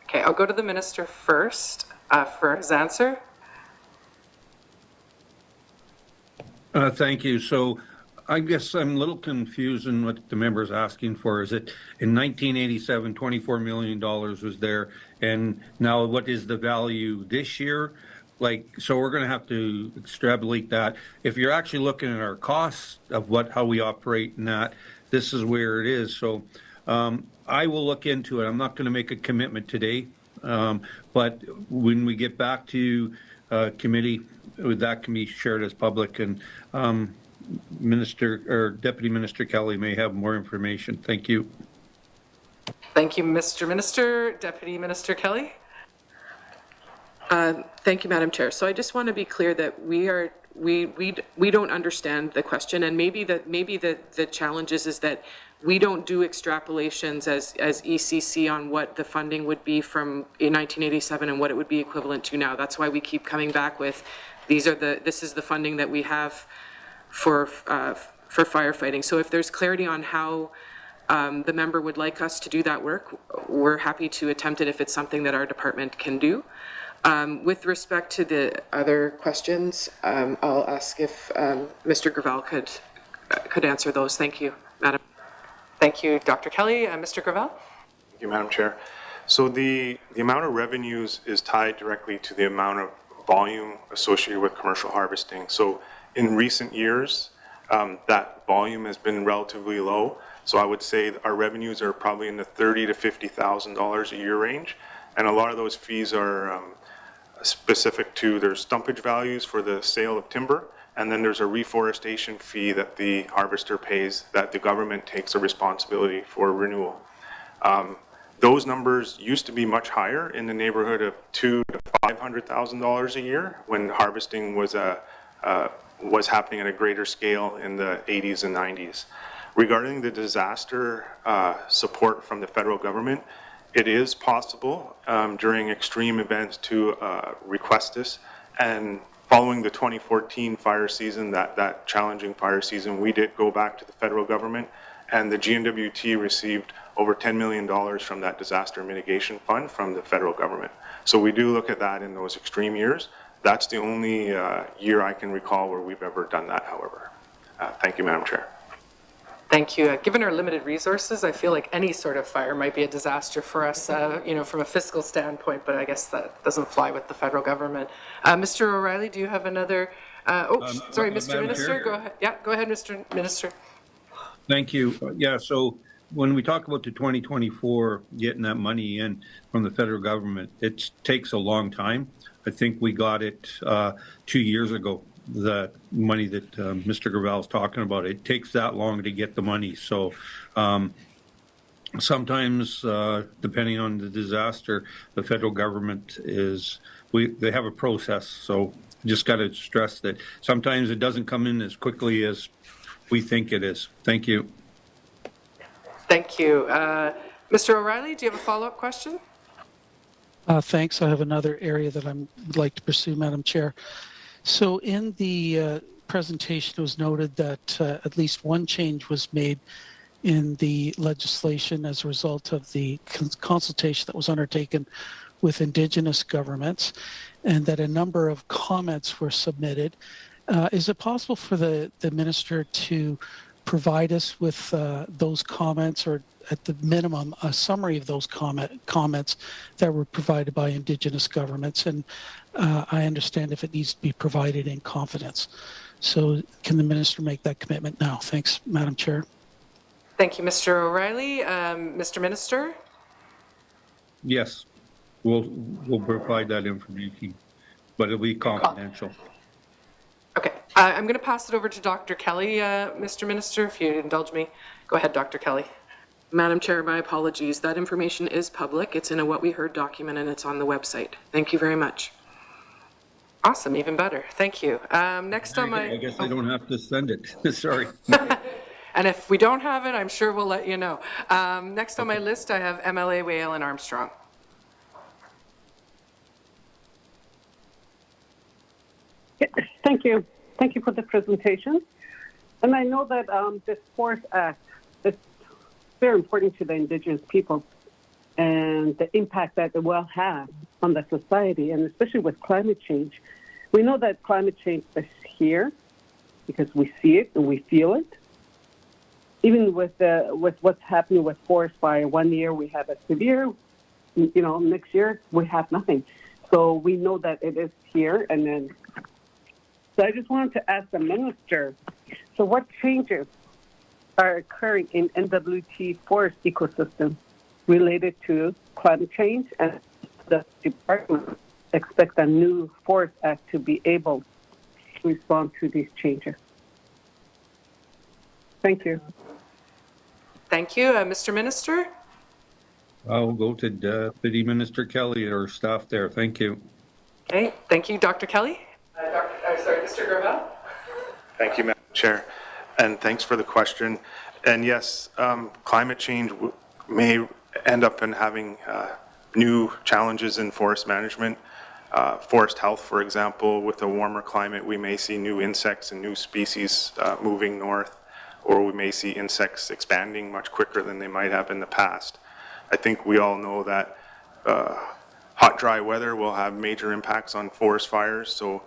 Okay, I'll go to the minister first for his answer. Thank you. So I guess I'm a little confused in what the member is asking for. Is it in 1987, $24 million was there, and now what is the value this year? So we're going to have to extrapolate that. If you're actually looking at our costs of how we operate in that, this is where it is. So I will look into it. I'm not going to make a commitment today, but when we get back to committee, that can be shared as public, and Minister or Deputy Minister Kelly may have more information. Thank you. Thank you, Mr. Minister. Deputy Minister Kelly. Thank you, Madam Chair. So I just want to be clear that we don't understand the question, and maybe the challenge is that we don't do extrapolations as ECC on what the funding would be from in 1987 and what it would be equivalent to now. That's why we keep coming back with this is the funding that we have for firefighting. So if there's clarity on how the member would like us to do that work, we're happy to attempt it if it's something that our department can do. With respect to the other questions, I'll ask if Mr. Gravel could answer those. Thank you, Madam. Thank you, Dr. Kelly. Mr. Gravel? Thank you, Madam Chair. So the amount of revenues is tied directly to the amount of volume associated with commercial harvesting. So in recent years, that volume has been relatively low. So I would say that our revenues are probably in the $30,000 to $50,000 a year range. And a lot of those fees are specific to their stumpage values for the sale of timber. And then there's a reforestation fee that the harvester pays that the government takes a responsibility for renewal. Those numbers used to be much higher, in the neighborhood of $200,000 to $500,000 a year when harvesting was happening at a greater scale in the 80s and 90s. Regarding the disaster support from the federal government, it is possible during extreme events to request this. And following the 2014 fire season, that challenging fire season, we did go back to the federal government, and the GNWT received over $10 million from that disaster mitigation fund from the federal government. So we do look at that in those extreme years. That's the only year I can recall where we've ever done that, however. Thank you, Madam Chair. Thank you. Given our limited resources, I feel like any sort of fire might be a disaster for us, from a fiscal standpoint, but I guess that doesn't fly with the federal government. Mr. O'Reilly, do you have another? Sorry, Mr. Madam Minister, Chair? go ahead. Yeah, go ahead, Mr. Minister. Thank you. So when we talk about the 2024 getting that money in from the federal government, it takes a long time. I think we got it 2 years ago, the money that Mr. Gravel is talking about. It takes that long to get the money. So sometimes, depending on the disaster, the federal government they have a process. So just got to stress that sometimes it doesn't come in as quickly as we think it is. Thank you. Thank you. Mr. O'Reilly, do you have a follow-up question? Thanks. I have another area that I would like to pursue, Madam Chair. So in the presentation, it was noted that at least one change was made in the legislation as a result of the consultation that was undertaken with Indigenous governments, and that a number of comments were submitted. Is it possible for the minister to provide us with those comments, or at the minimum, a summary of those comments that were provided by Indigenous governments. And I understand if it needs to be provided in confidence. So can the minister make that commitment now? Thanks, Madam Chair. Thank you, Mr. O'Reilly. Mr. Minister? Yes, we'll provide that information, but it'll be confidential. Okay, I'm going to pass it over to Dr. Kelly, Mr. Minister, if you indulge me. Go ahead, Dr. Kelly. Madam Chair, my apologies. That information is public. It's in a What We Heard document and it's on the website. Thank you very much. Awesome, even better. Thank you. Next on my... I guess I don't have to send it. Sorry. And if we don't have it, I'm sure we'll let you know. Next on my list, I have MLA Whale and Armstrong. Thank you. Thank you for the presentation. And I know that this Forest Act is very important to the Indigenous people and the impact that it will have on the society, and especially with climate change. We know that climate change is here because we see it and we feel it. Even with what's happening with forest fire, one year we have a severe, next year we have nothing. So we know that it is here. And then, so I just wanted to ask the minister, so what changes are occurring in NWT forest ecosystem related to climate change, and the department expect a new Forest Act to be able to respond to these changes? Thank you. Thank you. Mr. Minister? I'll go to Deputy Minister Kelly or staff there. Thank you. Okay, thank you. Dr. Kelly? Mr. Gravel? Thank you, Madam Chair, and thanks for the question. And yes, climate change may end up in having new challenges in forest management. Forest health, for example, with a warmer climate, we may see new insects and new species moving north, or we may see insects expanding much quicker than they might have in the past. I think we all know that hot, dry weather will have major impacts on forest fires, so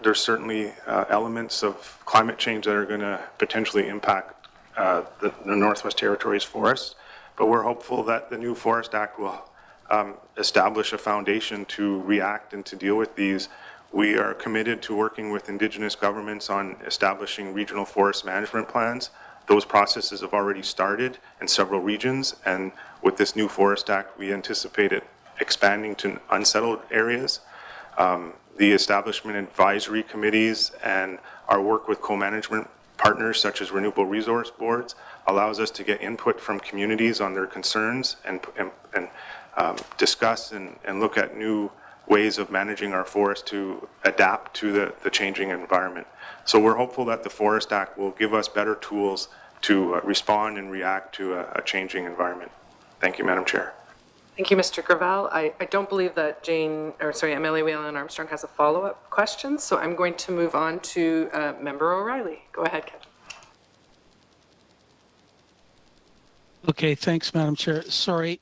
there's certainly elements of climate change that are going to potentially impact the Northwest Territories forests. But we're hopeful that the new Forest Act will establish a foundation to react and to deal with these. We are committed to working with Indigenous governments on establishing regional forest management plans. Those processes have already started in several regions, and with this new Forest Act, we anticipate it expanding to unsettled areas. The establishment advisory committees and our work with co-management partners such as Renewable Resources Boards allows us to get input from communities on their concerns and discuss and look at new ways of managing our forest to adapt to the changing environment. So we're hopeful that the Forest Act will give us better tools to respond and react to a changing environment. Thank you, Madam Chair. Thank you, Mr. Gravel. I don't believe that MLA Whalen Armstrong has a follow-up question, so I'm going to move on to Member O'Reilly. Go ahead, Ken. Okay, thanks, Madam Chair. Sorry,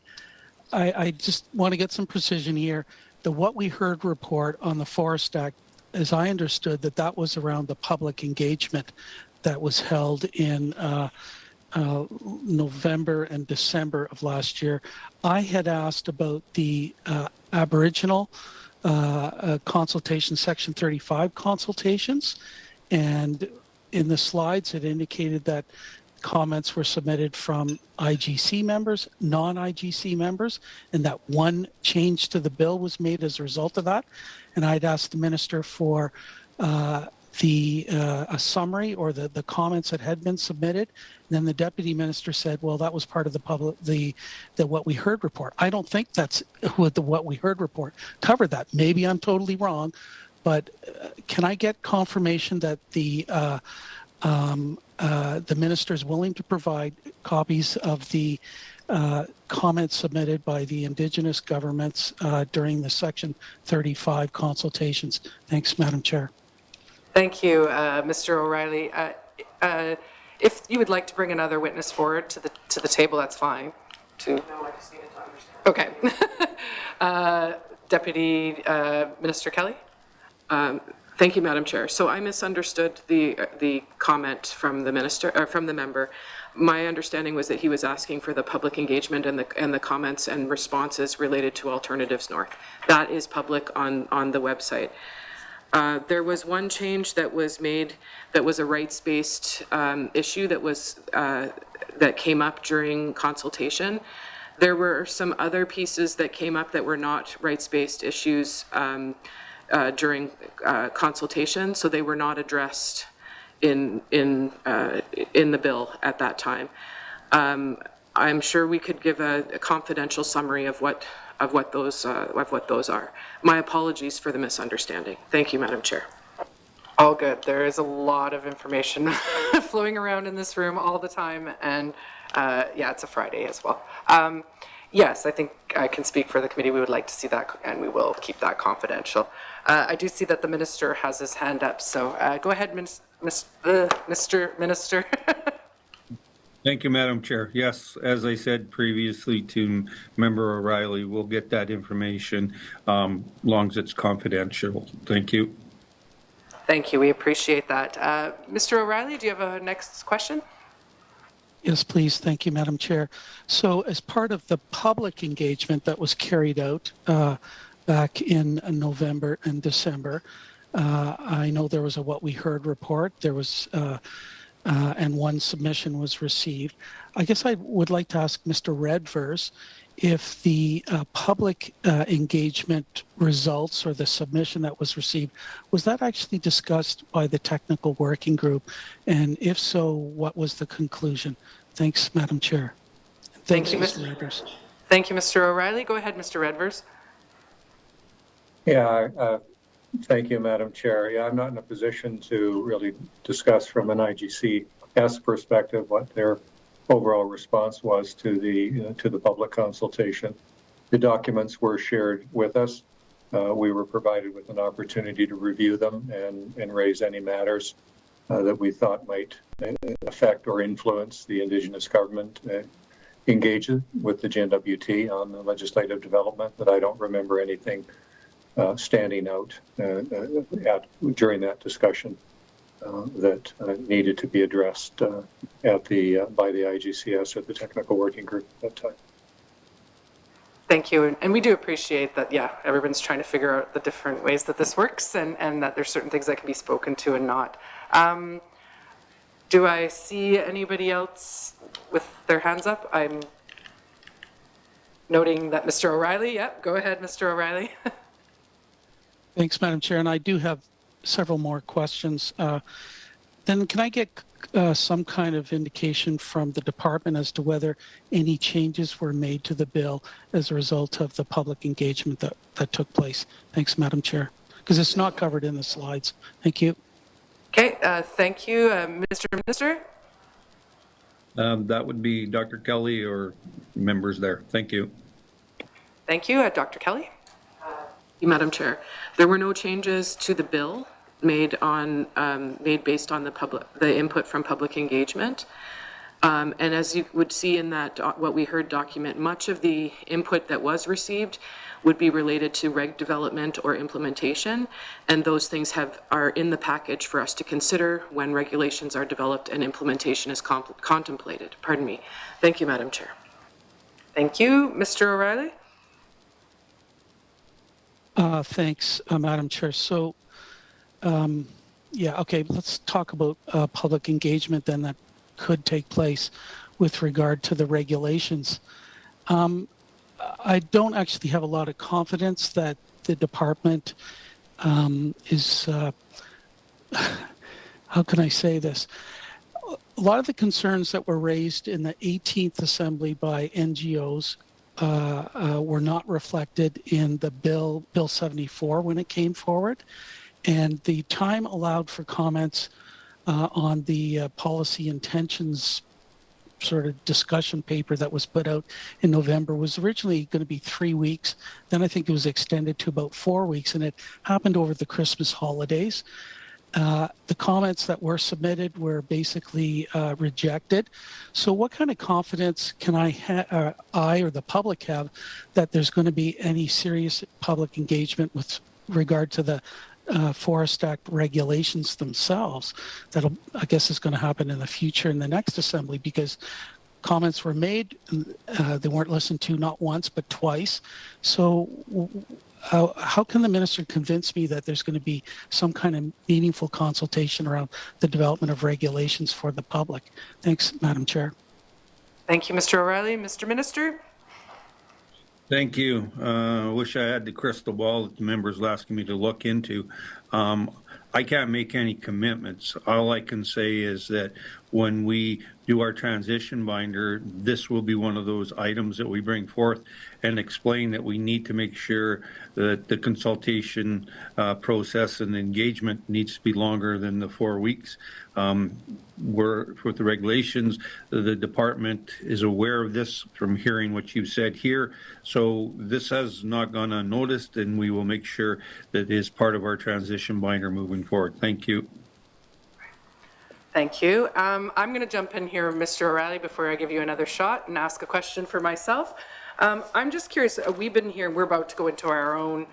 I just want to get some precision here. The What We Heard report on the Forest Act, as I understood that was around the public engagement that was held in November and December of last year. I had asked about the Aboriginal consultation, Section 35 consultations, and in the slides it indicated that comments were submitted from IGC members, non-IGC members, and that one change to the bill was made as a result of that. And I'd asked the minister for a summary or the comments that had been submitted. And then the deputy minister said, well, that was part of the What We Heard report. I don't think that's what the What We Heard report covered that. Maybe I'm totally wrong, but can I get confirmation that the minister is willing to provide copies of the comments submitted by the Indigenous governments during the Section 35 consultations? Thanks, Madam Chair. Thank you, Mr. O'Reilly. If you would like to bring another witness forward to the table, that's fine. No, I just needed to understand. Okay. Deputy Minister Kelly? Thank you, Madam Chair. So I misunderstood the comment from the minister, or from the member. My understanding was that he was asking for the public engagement and the comments and responses related to Alternatives North. That is public on the website. There was one change that was made that was a rights-based issue that came up during consultation. There were some other pieces that came up that were not rights-based issues during consultation, so they were not addressed in the bill at that time. I'm sure we could give a confidential summary of what those are. My apologies for the misunderstanding. Thank you, Madam Chair. All good. There is a lot of information flowing around in this room all the time, and yeah, it's a Friday as well. Yes, I think I can speak for the committee. We would like to see that, and we will keep that confidential. I do see that the minister has his hand up, so go ahead, Mr. Minister. Thank you, Madam Chair. Yes, as I said previously to Member O'Reilly, we'll get that information long as it's confidential. Thank you. Thank you. We appreciate that. Mr. O'Reilly, do you have a next question? Yes, please. Thank you, Madam Chair. So as part of the public engagement that was carried out back in November and December, I know there was a What We Heard report. There was, and one submission was received. I guess I would like to ask Mr. Redvers if the public engagement results or the submission that was received, was that actually discussed by the technical working group? And if so, what was the conclusion? Thanks, Madam Chair. Thanks, Thank you, Mr. Redvers. Thank you, Mr. O'Reilly. Go ahead, Mr. Redvers. Yeah, thank you, Madam Chair. Yeah, I'm not in a position to really discuss from an IGCS perspective what their overall response was to the public consultation. The documents were shared with us. We were provided with an opportunity to review them and raise any matters that we thought might affect or influence the Indigenous government engagement with the GNWT on the legislative development, but I don't remember anything standing out during that discussion that needed to be addressed by the IGCS or the technical working group at that time. Thank you. And we do appreciate that, yeah, everyone's trying to figure out the different ways that this works and that there's certain things that can be spoken to and not. Do I see anybody else with their hands up? I'm noting that Mr. O'Reilly, yep, go ahead, Mr. O'Reilly. Thanks, Madam Chair. And I do have several more questions. Then can I get some kind of indication from the department as to whether any changes were made to the bill as a result of the public engagement that took place? Thanks, Madam Chair, because it's not covered in the slides. Thank you. Okay, thank you. Mr. Minister? That would be Dr. Kelly or members there. Thank you. Thank you. Dr. Kelly? Madam Chair, there were no changes to the bill made based on the input from public engagement. And as you would see in that What We Heard document, much of the input that was received would be related to reg development or implementation, and those things are in the package for us to consider when regulations are developed and implementation is contemplated. Pardon me. Thank you, Madam Chair. Thank you. Mr. O'Reilly? Thanks, Madam Chair. So, yeah, okay, let's talk about public engagement then that could take place with regard to the regulations. I don't actually have a lot of confidence that the department is, how can I say this? A lot of the concerns that were raised in the 18th Assembly by NGOs were not reflected in the Bill 74 when it came forward. And the time allowed for comments on the policy intentions sort of discussion paper that was put out in November was originally going to be 3 weeks. Then I think it was extended to about 4 weeks, and it happened over the Christmas holidays. The comments that were submitted were basically rejected. So what kind of confidence can I or the public have that there's going to be any serious public engagement with regard to the Forest Act regulations themselves. That'll, I guess, is going to happen in the future in the next assembly, because comments were made, they weren't listened to not once but twice. So how can the minister convince me that there's going to be some kind of meaningful consultation around the development of regulations for the public? Thanks, Madam Chair. Thank you, Mr. O'Reilly. Mr. Minister? Thank you. Wish I had the crystal ball that the members were asking me to look into. I can't make any commitments. All I can say is that when we do our transition binder, this will be one of those items that we bring forth and explain that we need to make sure that the consultation process and engagement needs to be longer than the 4 weeks. With the regulations, the department is aware of this from hearing what you said here. So this has not gone unnoticed, and we will make sure that it is part of our transition binder moving forward. Thank you. Thank you. I'm going to jump in here, Mr. O'Reilly, before I give you another shot and ask a question for myself. I'm just curious, we've been here, we're about to go into our own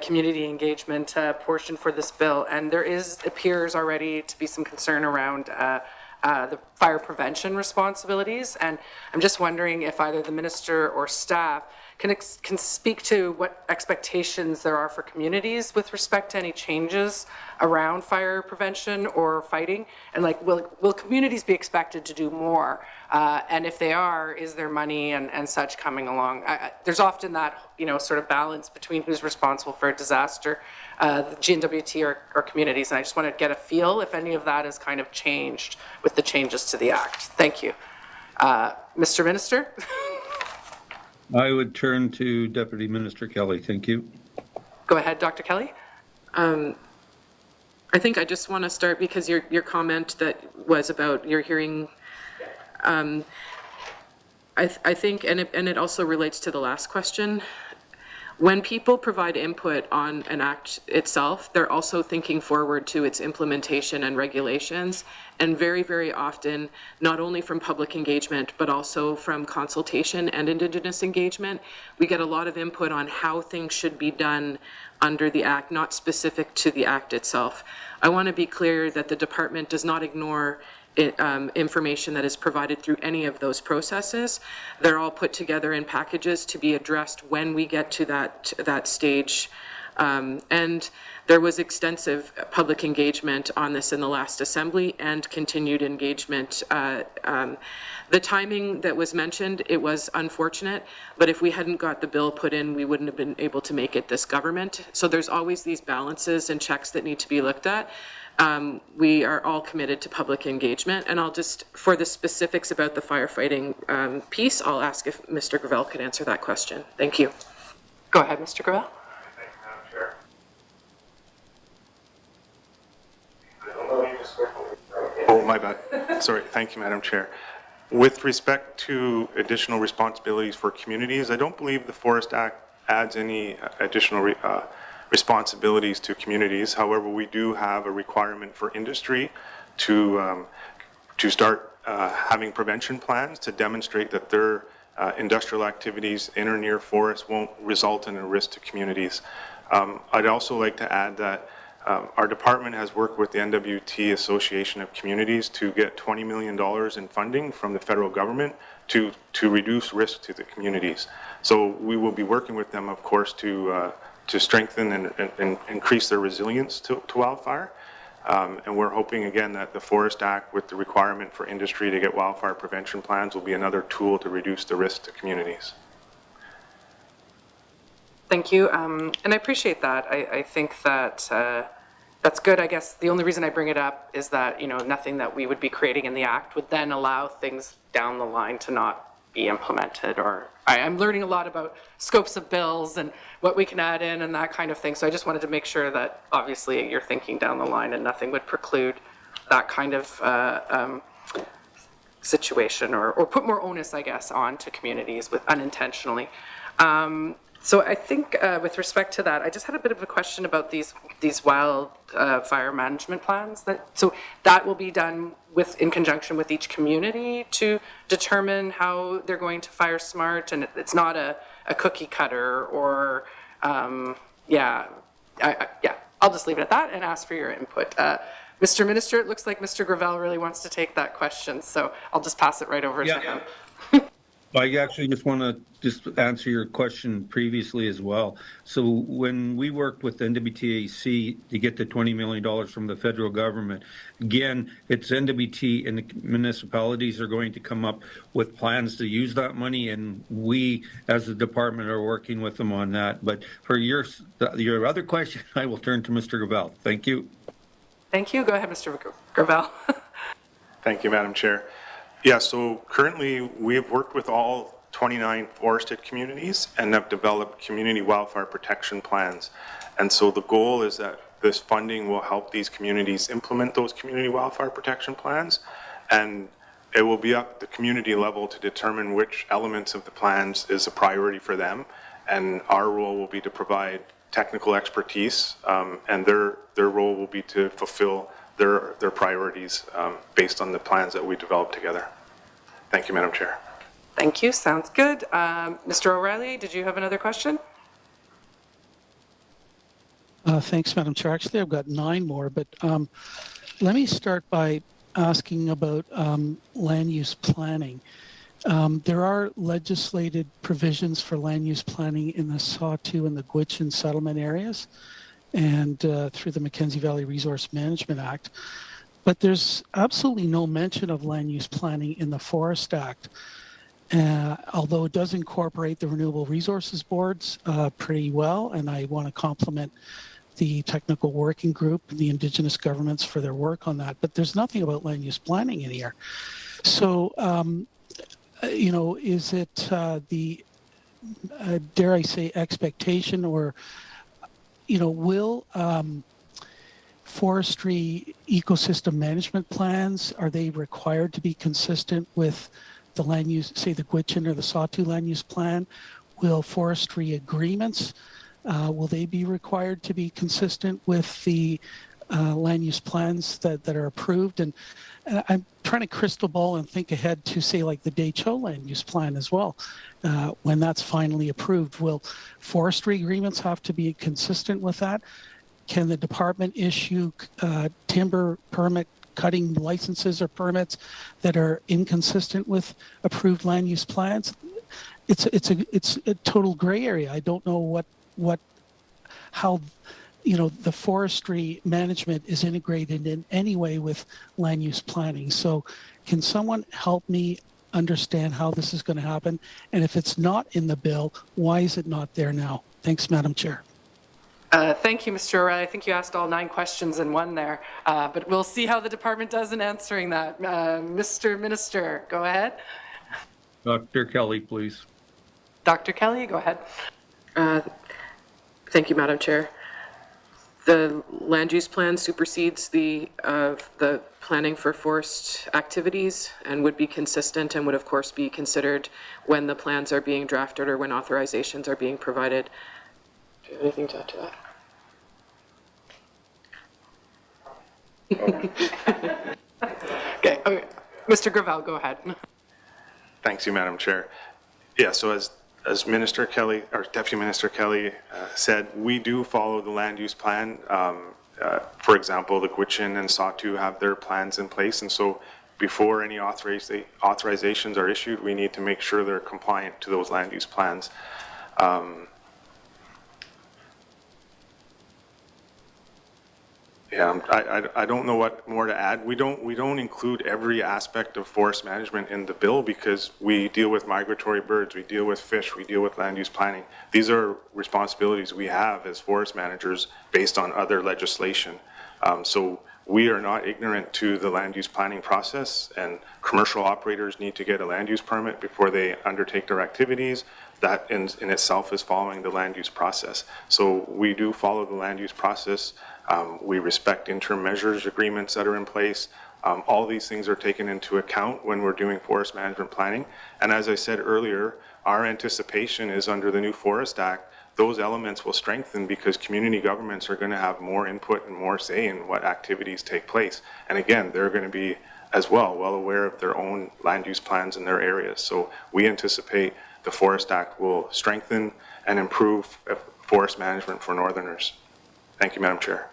community engagement portion for this bill, and there appears already to be some concern around the fire prevention responsibilities, and I'm just wondering if either the minister or staff can speak to what expectations there are for communities with respect to any changes around fire prevention or fighting, and like will communities be expected to do more, and if they are, is there money and such coming along? There's often that sort of balance between who's responsible for a disaster, the GNWT or communities, and I just want to get a feel if any of that has kind of changed with the changes to the Act. Thank you. Mr. Minister? I would turn to Deputy Minister Kelly. Thank you. Go ahead, Dr. Kelly. I think I just want to start because your comment that was about your hearing, I think, and it also relates to the last question. When people provide input on an act itself, they're also thinking forward to its implementation and regulations, and very, very often, not only from public engagement, but also from consultation and Indigenous engagement, we get a lot of input on how things should be done under the Act, not specific to the Act itself. I want to be clear that the department does not ignore information that is provided through any of those processes. They're all put together in packages to be addressed when we get to that stage. And there was extensive public engagement on this in the last assembly and continued engagement. The timing that was mentioned, it was unfortunate, but if we hadn't got the bill put in, we wouldn't have been able to make it this government. So there's always these balances and checks that need to be looked at. We are all committed to public engagement, and I'll just, for the specifics about the firefighting piece, I'll ask if Mr. Gravel could answer that question. Thank you. Go ahead, Mr. Gravel. Thank you, Madam Chair. Oh, my bad. Sorry. Thank you, Madam Chair. With respect to additional responsibilities for communities, I don't believe the Forest Act adds any additional responsibilities to communities. However, we do have a requirement for industry to start having prevention plans to demonstrate that their industrial activities in or near forests won't result in a risk to communities. I'd also like to add that our department has worked with the NWT Association of Communities to get $20 million in funding from the federal government to reduce risk to the communities. So we will be working with them, of course, to strengthen and increase their resilience to wildfire. And we're hoping, again, that the Forest Act, with the requirement for industry to get wildfire prevention plans, will be another tool to reduce the risk to communities. Thank you, and I appreciate that. I think that that's good. I guess the only reason I bring it up is that, nothing that we would be creating in the Act would then allow things down the line to not be implemented, or I'm learning a lot about scopes of bills and what we can add in and that kind of thing. So I just wanted to make sure that obviously you're thinking down the line and nothing would preclude that kind of situation or put more onus, I guess, on to communities with unintentionally. So I think with respect to that, I just had a bit of a question about these wildfire management plans. So that will be done in conjunction with each community to determine how they're going to fire smart, and it's not a cookie cutter or yeah. I'll just leave it at that and ask for your input. Mr. Minister, it looks like Mr. Gravel really wants to take that question, so I'll just pass it right over to him. I actually just want to just answer your question previously as well. So when we worked with NWTAC to get the $20 million from the federal government, again, it's NWT and the municipalities are going to come up with plans to use that money, and we as a department are working with them on that. But for your other question, I will turn to Mr. Gravel. Thank you. Thank you. Go ahead, Mr. Gravel. Thank you, Madam Chair. Yeah, so currently we've worked with all 29 forested communities and have developed community wildfire protection plans. And so the goal is that this funding will help these communities implement those community wildfire protection plans, and it will be up at the community level to determine which elements of the plans is a priority for them. And our role will be to provide technical expertise, and their role will be to fulfill their priorities based on the plans that we develop together. Thank you, Madam Chair. Thank you. Sounds good. Mr. O'Reilly, did you have another question? Thanks, Madam Chair. Actually, I've got 9 more, but let me start by asking about land use planning. There are legislated provisions for land use planning in the Sawtooth and the Gwich'in settlement areas, and through the Mackenzie Valley Resource Management Act. But there's absolutely no mention of land use planning in the Forest Act, although it does incorporate the Renewable Resources Boards pretty well, and I want to compliment the technical working group and the Indigenous governments for their work on that. But there's nothing about land use planning in here. So, is it the, dare I say, expectation or will forestry ecosystem management plans, are they required to be consistent with the land use, say the Gwich'in or the Sawtooth land use plan? Will forestry agreements, will they be required to be consistent with the land use plans that are approved? And I'm trying to crystal ball and think ahead to say like the Decho land use plan as well. When that's finally approved, will forestry agreements have to be consistent with that? Can the department issue timber permit cutting licenses or permits that are inconsistent with approved land use plans? It's a total gray area. I don't know how the forestry management is integrated in any way with land use planning. So can someone help me understand how this is going to happen? And if it's not in the bill, why is it not there now? Thanks, Madam Chair. Thank you, Mr. O'Reilly. I think you asked all 9 questions in one there, but we'll see how the department does in answering that. Mr. Minister, go ahead. Dr. Kelly, please. Dr. Kelly, go ahead. Thank you, Madam Chair. The land use plan supersedes the planning for forest activities and would be consistent and would of course be considered when the plans are being drafted or when authorizations are being provided. Do you have anything to add to that? Okay. Mr. Gravel, go ahead. Thanks you, Madam Chair. Yeah, so as Minister Kelly, or Deputy Minister Kelly said, we do follow the land use plan. For example, the Gwich'in and Sawtooth have their plans in place, and so before any authorizations are issued, we need to make sure they're compliant to those land use plans. Yeah, I don't know what more to add. We don't include every aspect of forest management in the bill because we deal with migratory birds, we deal with fish, we deal with land use planning. These are responsibilities we have as forest managers based on other legislation. So we are not ignorant to the land use planning process, and commercial operators need to get a land use permit before they undertake their activities. That in itself is following the land use process. So we do follow the land use process. We respect interim measures agreements that are in place. All these things are taken into account when we're doing forest management planning. And as I said earlier, our anticipation is under the new Forest Act, those elements will strengthen because community governments are going to have more input and more say in what activities take place. And again, they're going to be as well aware of their own land use plans in their areas. So we anticipate the Forest Act will strengthen and improve forest management for Northerners. Thank you, Madam Chair.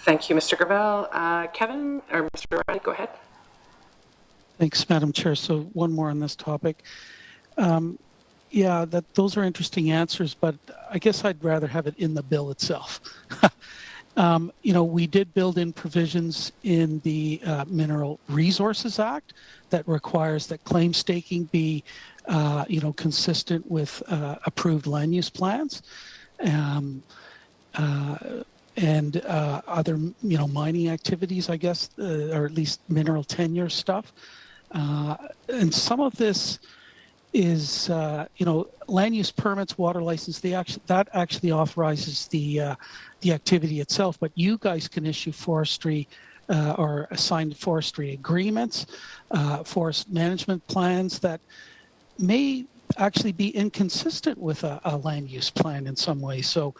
Thank you, Mr. Gravel. Kevin, or Mr. Riley, go ahead. Thanks, Madam Chair. So one more on this topic. Yeah, those are interesting answers, but I guess I'd rather have it in the bill itself. We did build in provisions in the Mineral Resources Act that requires that claim staking be, consistent with approved land use plans. And other, mining activities, I guess, or at least mineral tenure stuff. And some of this is, land use permits, water license. That actually authorizes the activity itself. But you guys can issue forestry or assigned forestry agreements, forest management plans that may actually be inconsistent with a land use plan in some way. So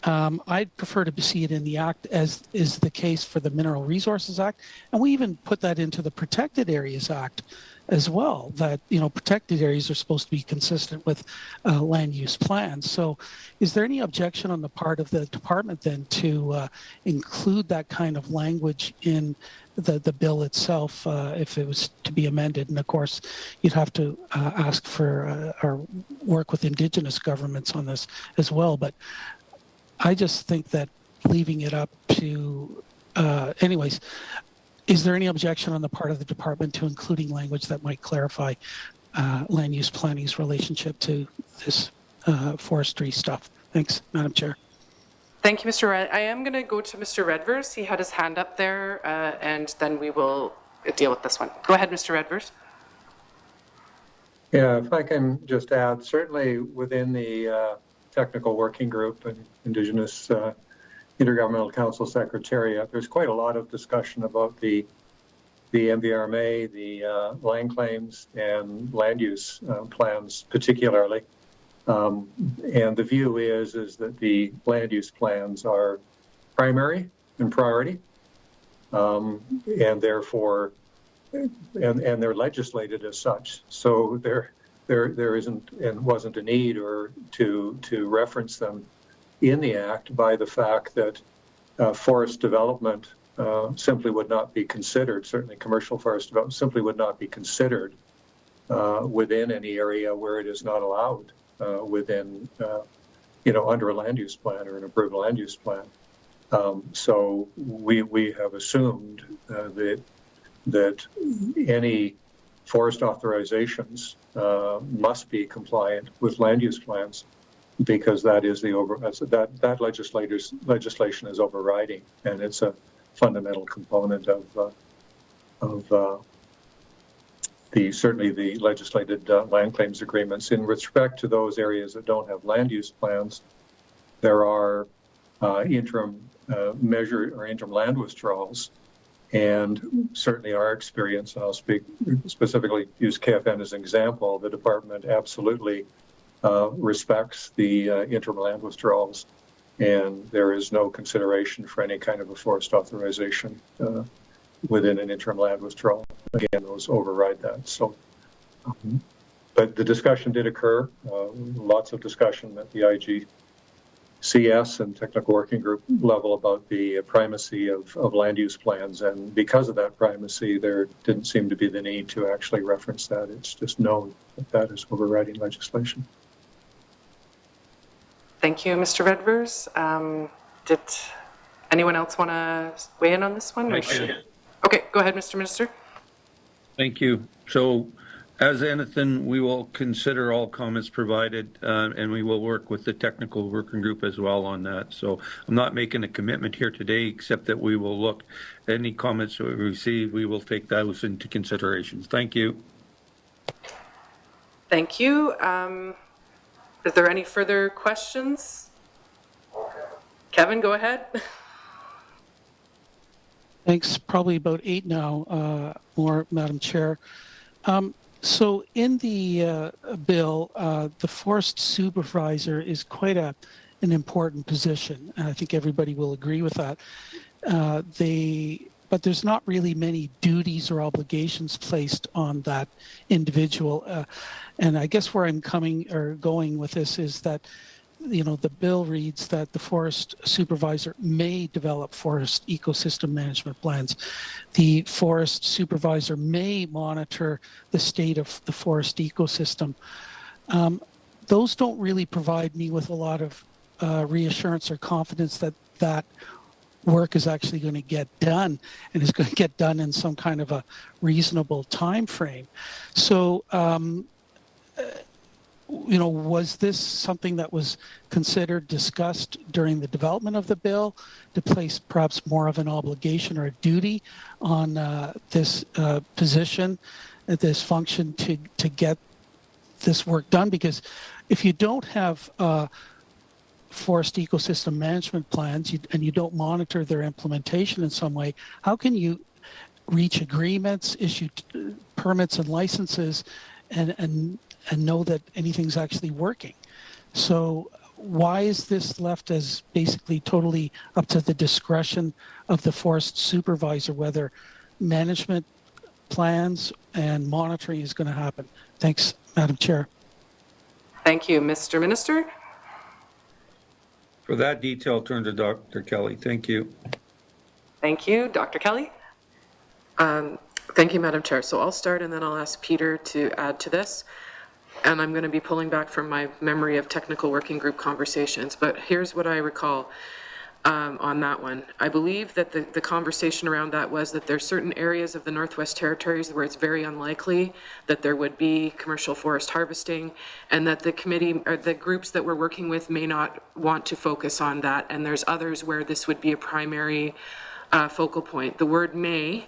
I'd prefer to see it in the Act, as is the case for the Mineral Resources Act. And we even put that into the Protected Areas Act as well, that, protected areas are supposed to be consistent with land use plans. So is there any objection on the part of the department then to include that kind of language in the bill itself if it was to be amended? And of course, you'd have to ask for or work with Indigenous governments on this as well. But I just think that leaving it up to, anyways, is there any objection on the part of the department to including language that might clarify land use planning's relationship to this forestry stuff? Thanks, Madam Chair. Thank you, Mr. Riley. I am going to go to Mr. Redvers. He had his hand up there, and then we will deal with this one. Go ahead, Mr. Redvers. Yeah, if I can just add, certainly within the technical working group and Indigenous Intergovernmental Council Secretariat, there's quite a lot of discussion about the MVRMA, the land claims and land use plans particularly. And the view is that the land use plans are primary and priority, and therefore, and they're legislated as such. So there isn't and wasn't a need or to reference them in the Act by the fact that forest development simply would not be considered, certainly commercial forest development simply would not be considered within any area where it is not allowed within, under a land use plan or an approved land use plan. So we have assumed that any forest authorizations must be compliant with land use plans, because that is that legislation is overriding, and it's a fundamental component of certainly the legislated land claims agreements. In respect to those areas that don't have land use plans, there are interim measure or interim land withdrawals. And certainly our experience, and I'll speak specifically, use KFN as an example, the department absolutely respects the interim land withdrawals, and there is no consideration for any kind of a forest authorization within an interim land withdrawal. Again, those override that. So, but the discussion did occur, lots of discussion at the IGCS and technical working group level about the primacy of land use plans, and because of that primacy, there didn't seem to be the need to actually reference that. It's just known that is overriding legislation. Thank you, Mr. Redvers. Did anyone else want to weigh in on this one? Okay, go ahead, Mr. Minister. Thank you. So, as anything, we will consider all comments provided, and we will work with the technical working group as well on that. So I'm not making a commitment here today, except that we will look at any comments that we receive. We will take those into consideration. Thank you. Thank you. Is there any further questions? Kevin, go ahead. Thanks. Probably about 8 now, more, Madam Chair. So in the bill, the forest supervisor is quite an important position, and I think everybody will agree with that. But there's not really many duties or obligations placed on that individual. And I guess where I'm going with this is that the bill reads that the forest supervisor may develop forest ecosystem management plans. The forest supervisor may monitor the state of the forest ecosystem. Those don't really provide me with a lot of reassurance or confidence that that work is actually going to get done and is going to get done in some kind of a reasonable time frame. So, was this something that was considered, discussed during the development of the bill to place perhaps more of an obligation or a duty on this position, this function to get this work done? Because if you don't have forest ecosystem management plans and you don't monitor their implementation in some way, how can you reach agreements, issue permits and licenses, and know that anything's actually working? So why is this left as basically totally up to the discretion of the forest supervisor whether management plans and monitoring is going to happen? Thanks, Madam Chair. Thank you. Mr. Minister? For that detail, turn to Dr. Kelly. Thank you. Thank you. Dr. Kelly? Thank you, Madam Chair. So I'll start and then I'll ask Peter to add to this. And I'm going to be pulling back from my memory of technical working group conversations. But here's what I recall on that one. I believe that the conversation around that was that there's certain areas of the Northwest Territories where it's very unlikely that there would be commercial forest harvesting, and that the committee or the groups that we're working with may not want to focus on that. And there's others where this would be a primary focal point. The word may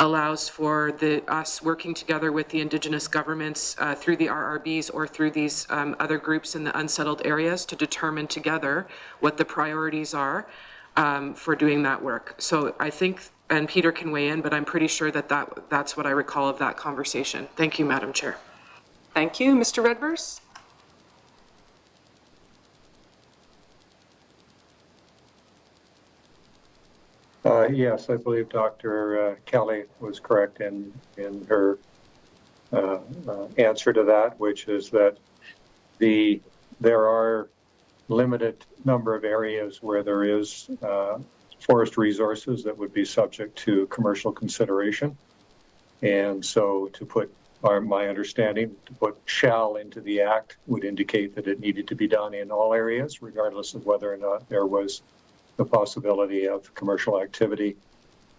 allows for us working together with the Indigenous governments through the RRBs or through these other groups in the unsettled areas to determine together what the priorities are for doing that work. So I think, and Peter can weigh in, but I'm pretty sure that's what I recall of that conversation. Thank you, Madam Chair. Thank you. Mr. Redvers? Yes, I believe Dr. Kelly was correct in her answer to that, which is that there are limited number of areas where there is forest resources that would be subject to commercial consideration. And so to put my understanding, to put shall into the act would indicate that it needed to be done in all areas, regardless of whether or not there was the possibility of commercial activity.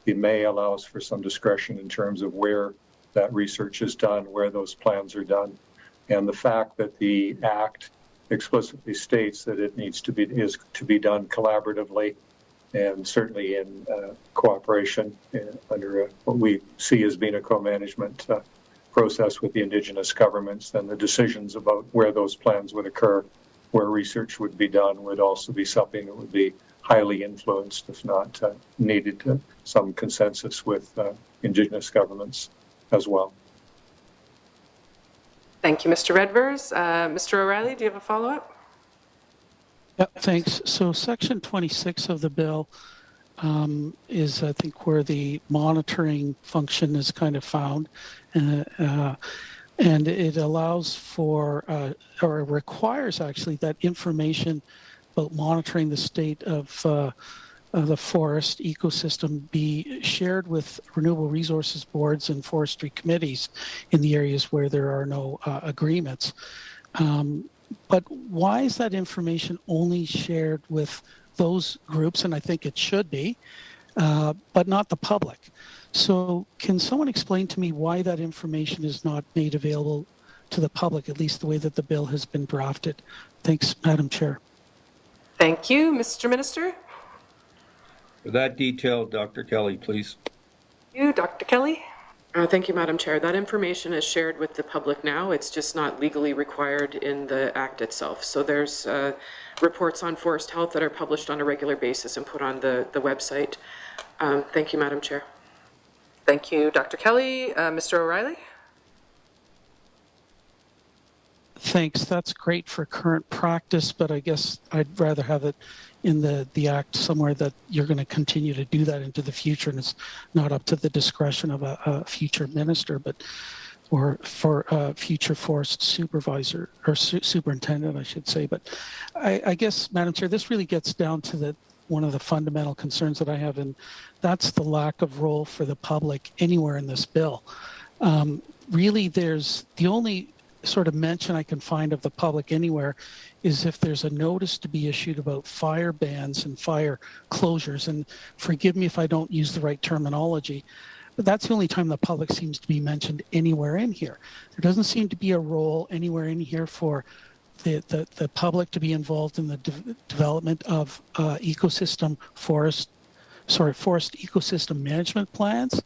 The may allows for some discretion in terms of where that research is done, where those plans are done. And the fact that the Act explicitly states that it needs to be done collaboratively and certainly in cooperation under what we see as being a co-management process with the Indigenous governments, then the decisions about where those plans would occur, where research would be done, would also be something that would be highly influenced, if not needed some consensus with Indigenous governments as well. Thank you, Mr. Redvers. Mr. O'Reilly, do you have a follow-up? Yeah, thanks. So Section 26 of the bill is, I think, where the monitoring function is kind of found. And it allows for, or requires actually, that information about monitoring the state of the forest ecosystem be shared with Renewable Resources Boards and forestry committees in the areas where there are no agreements. But why is that information only shared with those groups? And I think it should be, but not the public. So can someone explain to me why that information is not made available to the public, at least the way that the bill has been drafted? Thanks, Madam Chair. Thank you. Mr. Minister? For that detail, Dr. Kelly, please. You, Dr. Kelly? Thank you, Madam Chair. That information is shared with the public now. It's just not legally required in the Act itself. So there's reports on forest health that are published on a regular basis and put on the website. Thank you, Madam Chair. Thank you, Dr. Kelly. Mr. O'Reilly? Thanks. That's great for current practice, but I guess I'd rather have it in the Act somewhere that you're going to continue to do that into the future, and it's not up to the discretion of a future minister. But or for future forest supervisor or superintendent, I should say. But I guess, Madam Chair, this really gets down to one of the fundamental concerns that I have, and that's the lack of role for the public anywhere in this bill. Really, there's the only sort of mention I can find of the public anywhere is if there's a notice to be issued about fire bans and fire closures. And forgive me if I don't use the right terminology, but that's the only time the public seems to be mentioned anywhere in here. There doesn't seem to be a role anywhere in here for the public to be involved in the development of forest ecosystem management plans.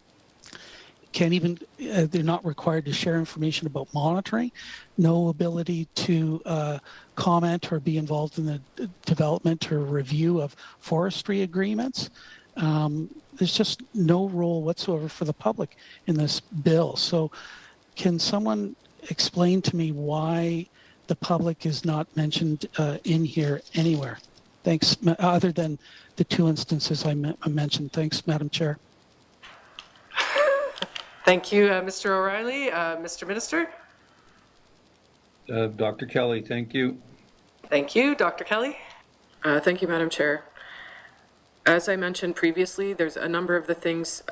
Can't even, they're not required to share information about monitoring, no ability to comment or be involved in the development or review of forestry agreements. There's just no role whatsoever for the public in this bill. So can someone explain to me why the public is not mentioned in here anywhere? Thanks, other than the two instances I mentioned. Thanks, Madam Chair. Thank you, Mr. O'Reilly. Mr. Minister? Dr. Kelly, thank you. Thank you. Dr. Kelly? Thank you, Madam Chair. As I mentioned previously, there's a number of the things,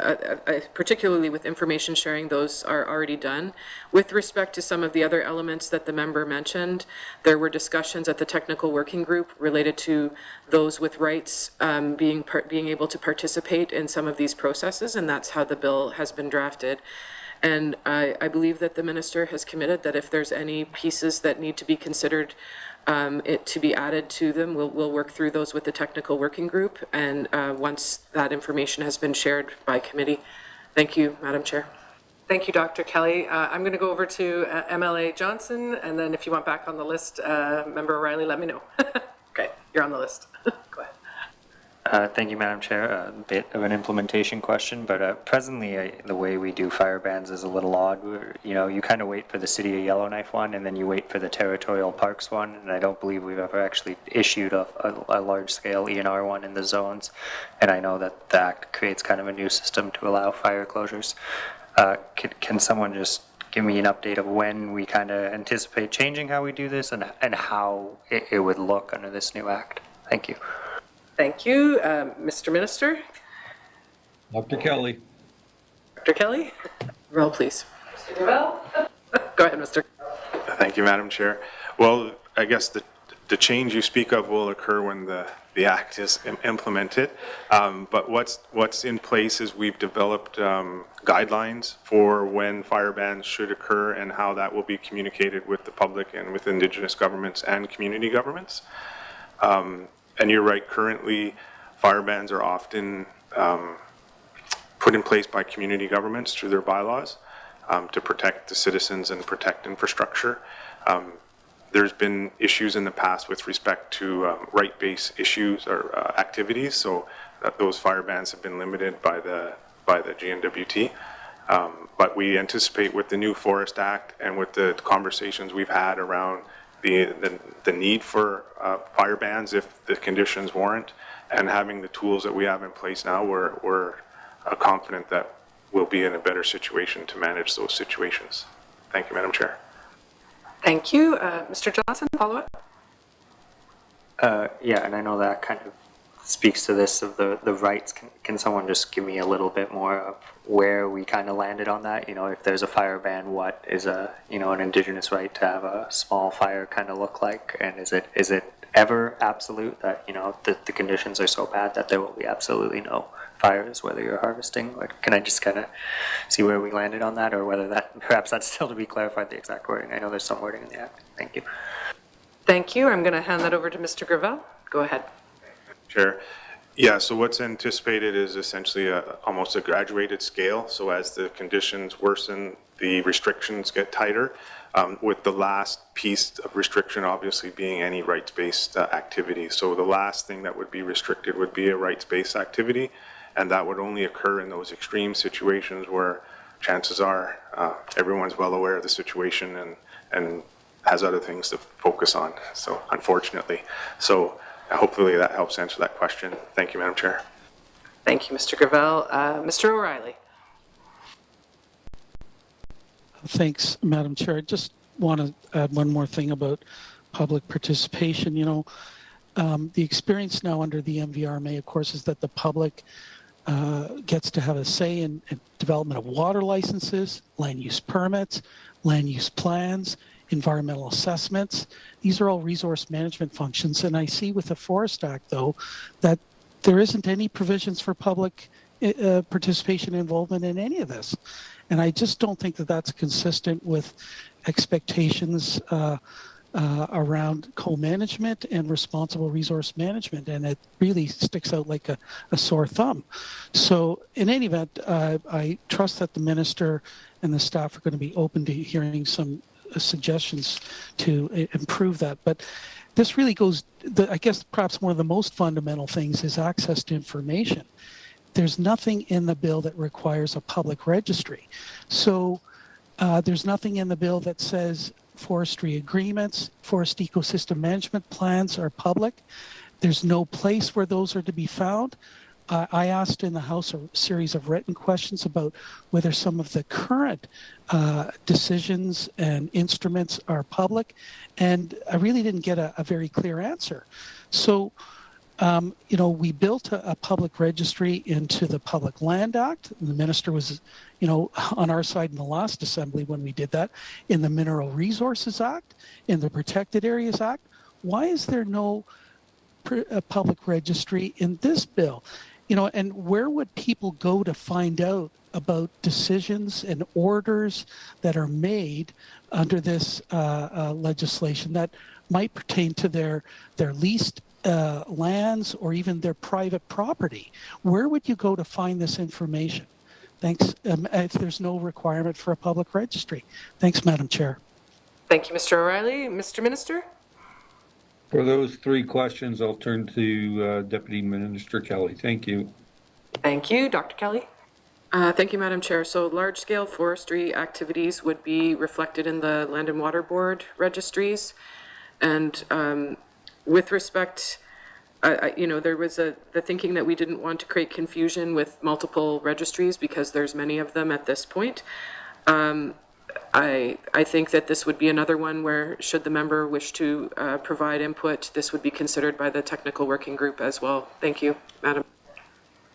particularly with information sharing, those are already done. With respect to some of the other elements that the member mentioned, there were discussions at the technical working group related to those with rights being able to participate in some of these processes, and that's how the bill has been drafted. And I believe that the minister has committed that if there's any pieces that need to be considered to be added to them, we'll work through those with the technical working group, and once that information has been shared by committee. Thank you, Madam Chair. Thank you, Dr. Kelly. I'm going to go over to MLA Johnson, and then if you want back on the list, Member O'Reilly, let me know. Okay, you're on the list. Go ahead. Thank you, Madam Chair. A bit of an implementation question, but presently the way we do fire bans is a little odd. You kind of wait for the City of Yellowknife one, and then you wait for the Territorial Parks one, and I don't believe we've ever actually issued a large-scale ENR one in the zones, and I know that the Act creates kind of a new system to allow fire closures. Can someone just give me an update of when we kind of anticipate changing how we do this and how it would look under this new Act? Thank you. Thank you. Mr. Minister? Dr. Kelly. Dr. Kelly? Roll, please. Mr. Gravel? Go ahead, Mr. Thank you, Madam Chair. Well, I guess the change you speak of will occur when the Act is implemented. But what's in place is we've developed guidelines for when fire bans should occur and how that will be communicated with the public and with Indigenous governments and community governments. And you're right, currently fire bans are often put in place by community governments through their bylaws to protect the citizens and protect infrastructure. There's been issues in the past with respect to right-based issues or activities, so that those fire bans have been limited by the GNWT. But we anticipate with the new Forest Act and with the conversations we've had around the need for fire bans if the conditions warrant, and having the tools that we have in place now, we're confident that we'll be in a better situation to manage those situations. Thank you, Madam Chair. Thank you. Mr. Johnson, follow up? Yeah, and I know that kind of speaks to this of the rights. Can someone just give me a little bit more of where we kind of landed on that? If there's a fire ban, what is an Indigenous right to have a small fire kind of look like? And is it ever absolute that, the conditions are so bad that there will be absolutely no fires, whether you're harvesting? Or can I just kind of see where we landed on that, or whether perhaps that's still to be clarified, the exact wording? I know there's some wording in the Act. Thank you. Thank you. I'm going to hand that over to Mr. Gravel. Go ahead. Chair. Yeah, so what's anticipated is essentially almost a graduated scale. So as the conditions worsen, the restrictions get tighter, with the last piece of restriction obviously being any rights-based activity. So the last thing that would be restricted would be a rights-based activity, and that would only occur in those extreme situations where chances are everyone's well aware of the situation and has other things to focus on, so unfortunately. So hopefully that helps answer that question. Thank you, Madam Chair. Thank you, Mr. Gravel. Mr. O'Reilly. Thanks, Madam Chair. I just want to add one more thing about public participation. The experience now under the MVRMA, of course, is that the public gets to have a say in development of water licenses, land use permits, land use plans, environmental assessments. These are all resource management functions. And I see with the Forest Act, though, that there isn't any provisions for public participation and involvement in any of this. And I just don't think that that's consistent with expectations around co-management and responsible resource management, and it really sticks out like a sore thumb. So in any event, I trust that the minister and the staff are going to be open to hearing some suggestions to improve that. But this really goes, I guess perhaps one of the most fundamental things is access to information. There's nothing in the bill that requires a public registry. So there's nothing in the bill that says forestry agreements, forest ecosystem management plans are public. There's no place where those are to be found. I asked in the House a series of written questions about whether some of the current decisions and instruments are public, and I really didn't get a very clear answer. So, we built a public registry into the Public Land Act. The minister was, on our side in the last assembly when we did that, in the Mineral Resources Act, in the Protected Areas Act. Why is there no public registry in this bill? And where would people go to find out about decisions and orders that are made under this legislation that might pertain to their leased lands or even their private property? Where would you go to find this information? Thanks. If there's no requirement for a public registry. Thanks, Madam Chair. Thank you, Mr. O'Reilly. Mr. Minister? For those three questions, I'll turn to Deputy Minister Kelly. Thank you. Thank you. Dr. Kelly? Thank you, Madam Chair. So large-scale forestry activities would be reflected in the Land and Water Board registries. And with respect, there was the thinking that we didn't want to create confusion with multiple registries because there's many of them at this point. I think that this would be another one where, should the member wish to provide input, this would be considered by the technical working group as well. Thank you, Madam.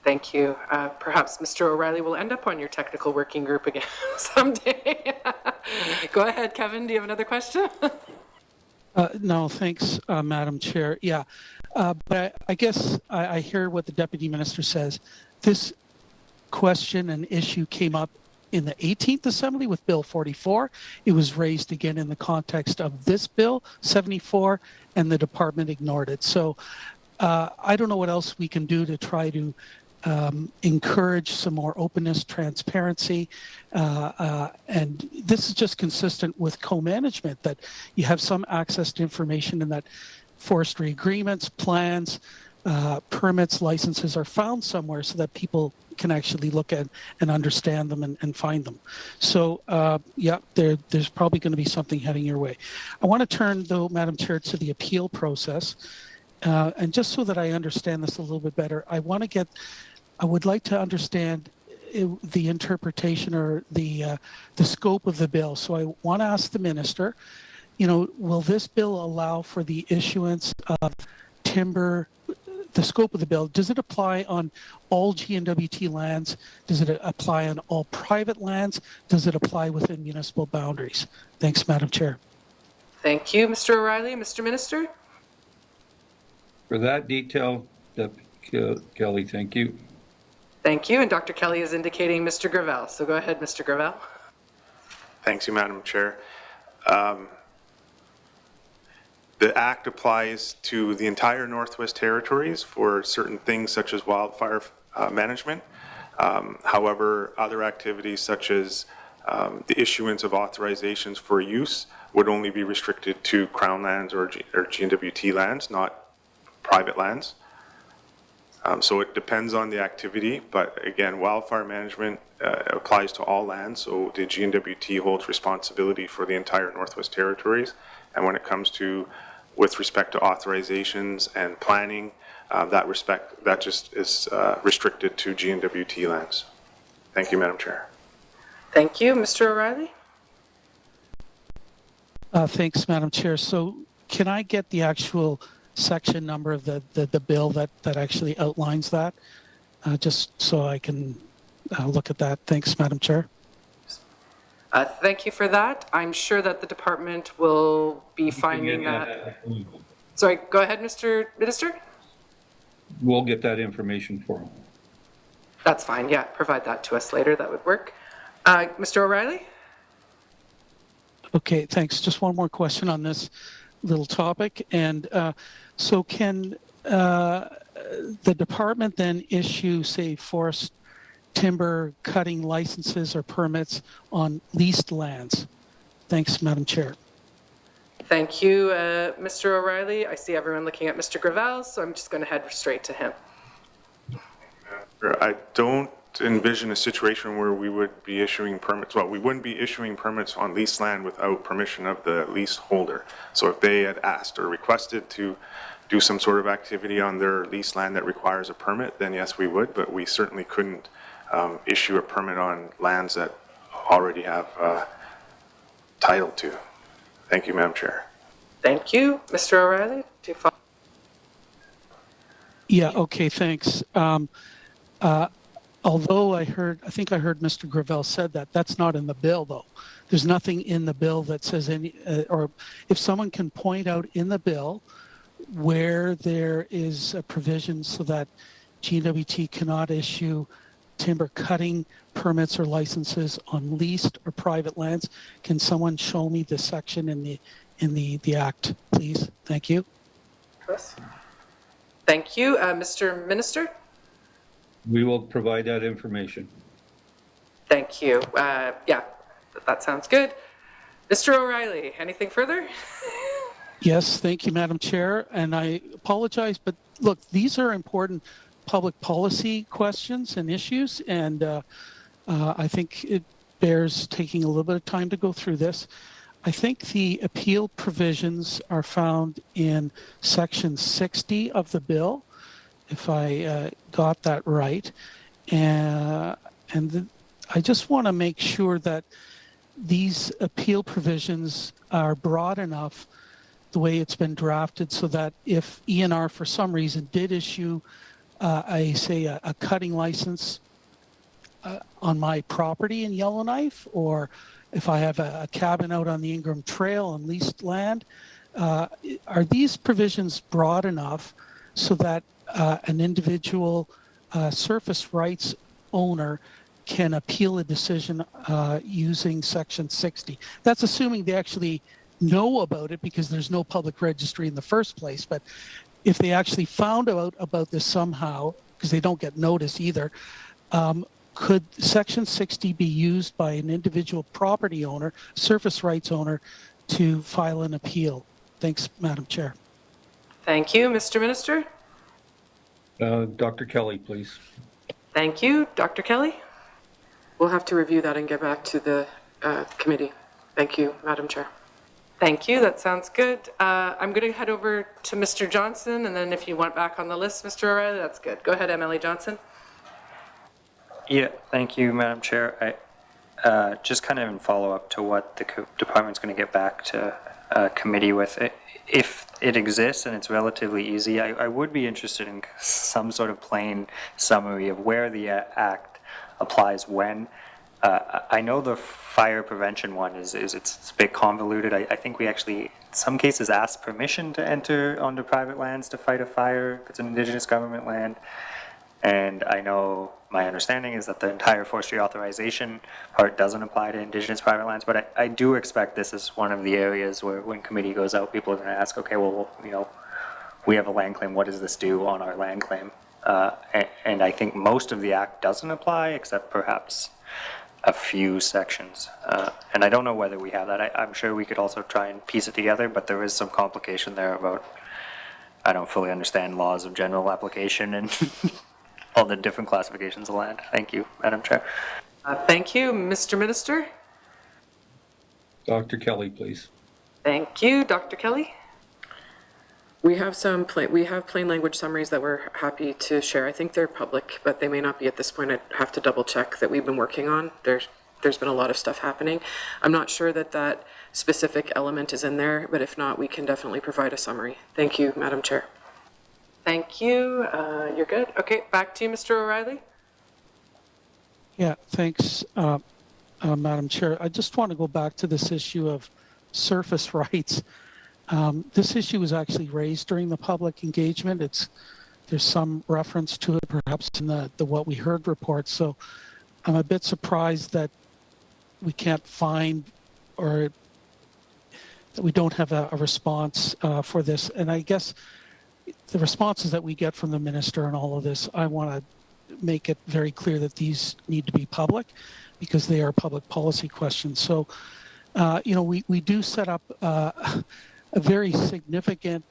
Thank you. Perhaps Mr. O'Reilly will end up on your technical working group again someday. Go ahead, Kevin. Do you have another question? No, thanks, Madam Chair. Yeah, but I guess I hear what the Deputy Minister says. This question and issue came up in the 18th Assembly with Bill 44. It was raised again in the context of this bill, 74, and the department ignored it. So I don't know what else we can do to try to encourage some more openness, transparency, and this is just consistent with co-management, that you have some access to information and that forestry agreements, plans, permits, licenses are found somewhere so that people can actually look at and understand them and find them. So there's probably going to be something heading your way. I want to turn, though, Madam Chair, to the appeal process. And just so that I understand this a little bit better, I would like to understand the interpretation or the scope of the bill. So I want to ask the minister, will this bill allow for the issuance of timber? The scope of the bill, does it apply on all GNWT lands? Does it apply on all private lands? Does it apply within municipal boundaries? Thanks, Madam Chair. Thank you, Mr. O'Reilly. Mr. Minister? For that detail, Deputy Kelly, thank you. Thank you. And Dr. Kelly is indicating Mr. Gravel. So go ahead, Mr. Gravel. Thanks you, Madam Chair. The Act applies to the entire Northwest Territories for certain things such as wildfire management. However, other activities such as the issuance of authorizations for use would only be restricted to Crown lands or GNWT lands, not private lands. So it depends on the activity, but again, wildfire management applies to all lands, so the GNWT holds responsibility for the entire Northwest Territories. And when it comes to, with respect to authorizations and planning, that just is restricted to GNWT lands. Thank you, Madam Chair. Thank you. Mr. O'Reilly? Thanks, Madam Chair. So can I get the actual section number of the bill that actually outlines that? Just so I can look at that. Thanks, Madam Chair. Thank you for that. I'm sure that the department will be finding that. Sorry, go ahead, Mr. Minister. We'll get that information for him. That's fine. Yeah, provide that to us later. That would work. Mr. O'Reilly? Okay, thanks. Just one more question on this little topic. And so can the department then issue, say, forest timber cutting licenses or permits on leased lands? Thanks, Madam Chair. Thank you, Mr. O'Reilly. I see everyone looking at Mr. Gravel, so I'm just going to head straight to him. I don't envision a situation where we would be issuing permits. Well, we wouldn't be issuing permits on leased land without permission of the leaseholder. So if they had asked or requested to do some sort of activity on their leased land that requires a permit, then yes, we would, but we certainly couldn't issue a permit on lands that already have title to. Thank you, Madam Chair. Thank you. Mr. O'Reilly, do you follow? Yeah, okay, thanks. Although I think I heard Mr. Gravel said that, that's not in the bill, though. There's nothing in the bill that says any, or if someone can point out in the bill where there is a provision so that GWT cannot issue timber cutting permits or licenses on leased or private lands, can someone show me the section in the Act, please? Thank you. Thank you. Mr. Minister? We will provide that information. Thank you. Yeah, that sounds good. Mr. O'Reilly, anything further? Yes, thank you, Madam Chair. And I apologize, but look, these are important public policy questions and issues, and I think it bears taking a little bit of time to go through this. I think the appeal provisions are found in Section 60 of the bill, if I got that right. I just want to make sure that these appeal provisions are broad enough the way it's been drafted so that if ENR for some reason did issue a cutting license on my property in Yellowknife, or if I have a cabin out on the Ingram Trail on leased land, are these provisions broad enough so that an individual surface rights owner can appeal a decision using Section 60? That's assuming they actually know about it, because there's no public registry in the first place. But if they actually found out about this somehow, because they don't get notice either, could Section 60 be used by an individual property owner, surface rights owner, to file an appeal? Thanks, Madam Chair. Thank you. Mr. Minister? Dr. Kelly, please. Thank you. Dr. Kelly? We'll have to review that and get back to the committee. Thank you, Madam Chair. Thank you. That sounds good. I'm going to head over to Mr. Johnson, and then if you want back on the list, Mr. O'Reilly, that's good. Go ahead, MLA Johnson. Yeah, thank you, Madam Chair. I just kind of in follow-up to what the department's going to get back to committee with. If it exists and it's relatively easy, I would be interested in some sort of plain summary of where the Act applies when. I know the fire prevention one it's a bit convoluted. I think we actually, in some cases, ask permission to enter onto private lands to fight a fire if it's an Indigenous government land. And I know my understanding is that the entire forestry authorization part doesn't apply to Indigenous private lands, but I do expect this is one of the areas where when committee goes out, people are going to ask, okay, well, we have a land claim, what does this do on our land claim? And I think most of the Act doesn't apply, except perhaps a few sections. And I don't know whether we have that. I'm sure we could also try and piece it together, but there is some complication there about, I don't fully understand laws of general application and all the different classifications of land. Thank you, Madam Chair. Thank you. Mr. Minister? Dr. Kelly, please. Thank you. Dr. Kelly? We have plain language summaries that we're happy to share. I think they're public, but they may not be at this point. I'd have to double check that we've been working on. They're there's been a lot of stuff happening. I'm not sure that that specific element is in there, but if not, we can definitely provide a summary. Thank you, Madam Chair. Thank you. You're good. Okay, back to you, Mr. O'Reilly. Yeah, thanks, Madam Chair. I just want to go back to this issue of surface rights. This issue was actually raised during the public engagement. There's some reference to it perhaps in the What We Heard report. So I'm a bit surprised that we can't find or that we don't have a response for this. And I guess the responses that we get from the minister and all of this, I want to make it very clear that these need to be public because they are public policy questions. So, we do set up a very significant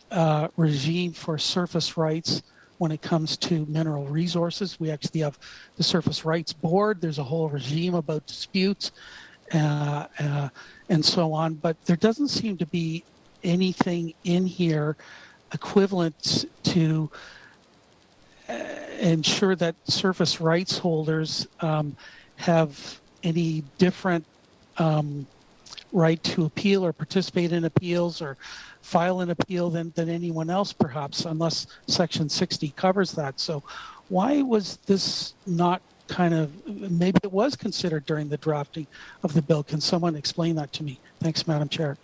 regime for surface rights when it comes to mineral resources. We actually have the Surface Rights Board. There's a whole regime about disputes and so on. But there doesn't seem to be anything in here equivalent to ensure that surface rights holders have any different right to appeal or participate in appeals or file an appeal than anyone else, perhaps, unless Section 60 covers that. So why was this not maybe it was considered during the drafting of the bill? Can someone explain that to me? Thanks, Madam Chair.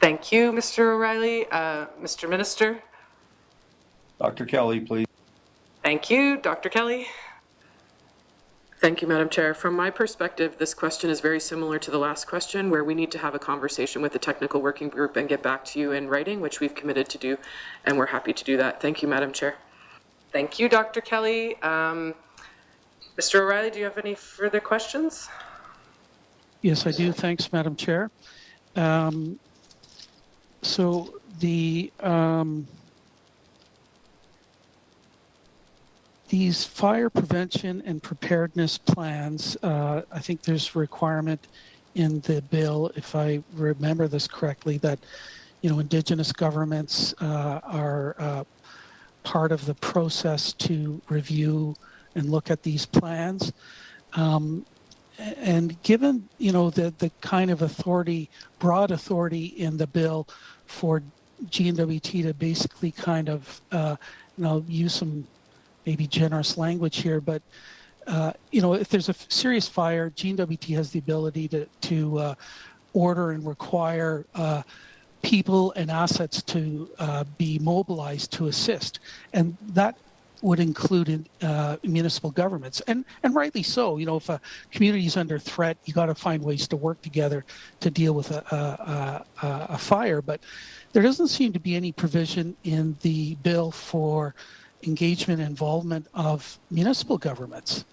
Thank you, Mr. O'Reilly. Mr. Minister. Dr. Kelly, please. Thank you. Dr. Kelly. Thank you, Madam Chair. From my perspective, this question is very similar to the last question, where we need to have a conversation with the technical working group and get back to you in writing, which we've committed to do, and we're happy to do that. Thank you, Madam Chair. Thank you, Dr. Kelly. Mr. O'Reilly, do you have any further questions? Yes, I do. Thanks, Madam Chair. So these fire prevention and preparedness plans, I think there's a requirement in the bill, if I remember this correctly, that Indigenous governments are part of the process to review and look at these plans. And given the kind of authority, broad authority in the bill for GNWT to basically kind of, use some maybe generous language here, but if there's a serious fire, GNWT has the ability to order and require people and assets to be mobilized to assist, and that would include municipal governments, and rightly so. If a community is under threat, you got to find ways to work together to deal with a fire. But there doesn't seem to be any provision in the bill for engagement and involvement of municipal governments,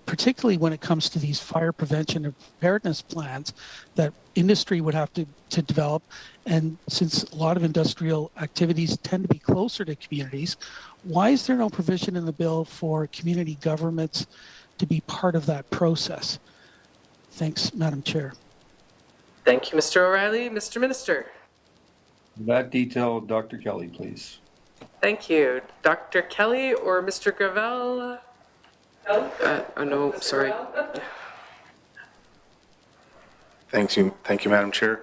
particularly when it comes to these fire prevention and preparedness plans that industry would have to develop. And since a lot of industrial activities tend to be closer to communities, why is there no provision in the bill for community governments to be part of that process? Thanks, Madam Chair. Thank you, Mr. O'Reilly. Mr. Minister. That detail, Dr. Kelly, please. Thank you. Dr. Kelly or Mr. Gravel? No, sorry. Thank you, Madam Chair.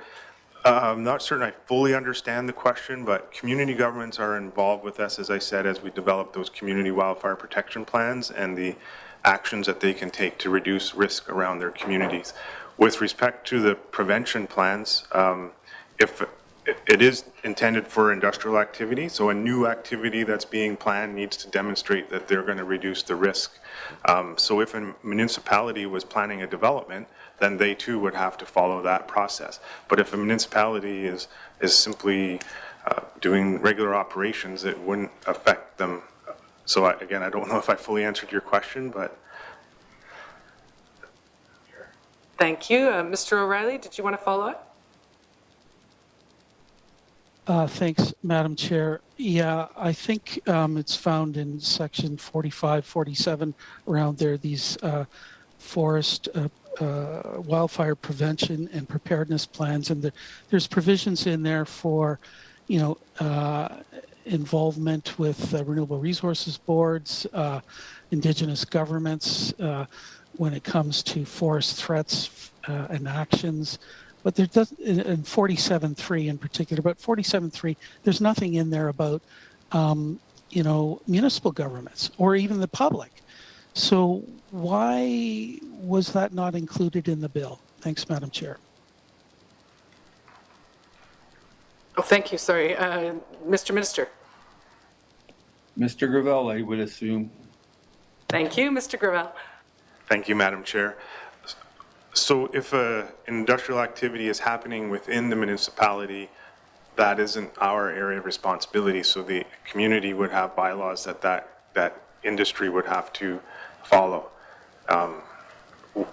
I'm not certain I fully understand the question, but community governments are involved with us, as I said, as we develop those community wildfire protection plans and the actions that they can take to reduce risk around their communities. With respect to the prevention plans, if it is intended for industrial activity, so a new activity that's being planned needs to demonstrate that they're going to reduce the risk. So if a municipality was planning a development, then they too would have to follow that process. But if a municipality is simply doing regular operations, it wouldn't affect them. So again, I don't know if I fully answered your question, but. Thank you. Mr. O'Reilly, did you want to follow up? Thanks, Madam Chair. Yeah, I think it's found in section 45, 47, around there, these forest wildfire prevention and preparedness plans. And there's provisions in there for, involvement with Renewable Resources Boards, Indigenous governments, when it comes to forest threats and actions. But there does in 47.3 in particular, but 47.3, there's nothing in there about, municipal governments or even the public. So why was that not included in the bill? Thanks, Madam Chair. Oh, thank you. Sorry. Mr. Minister. Mr. Gravel, I would assume. Thank you, Mr. Gravel. Thank you, Madam Chair. So if an industrial activity is happening within the municipality, that isn't our area of responsibility. So the community would have bylaws that industry would have to follow.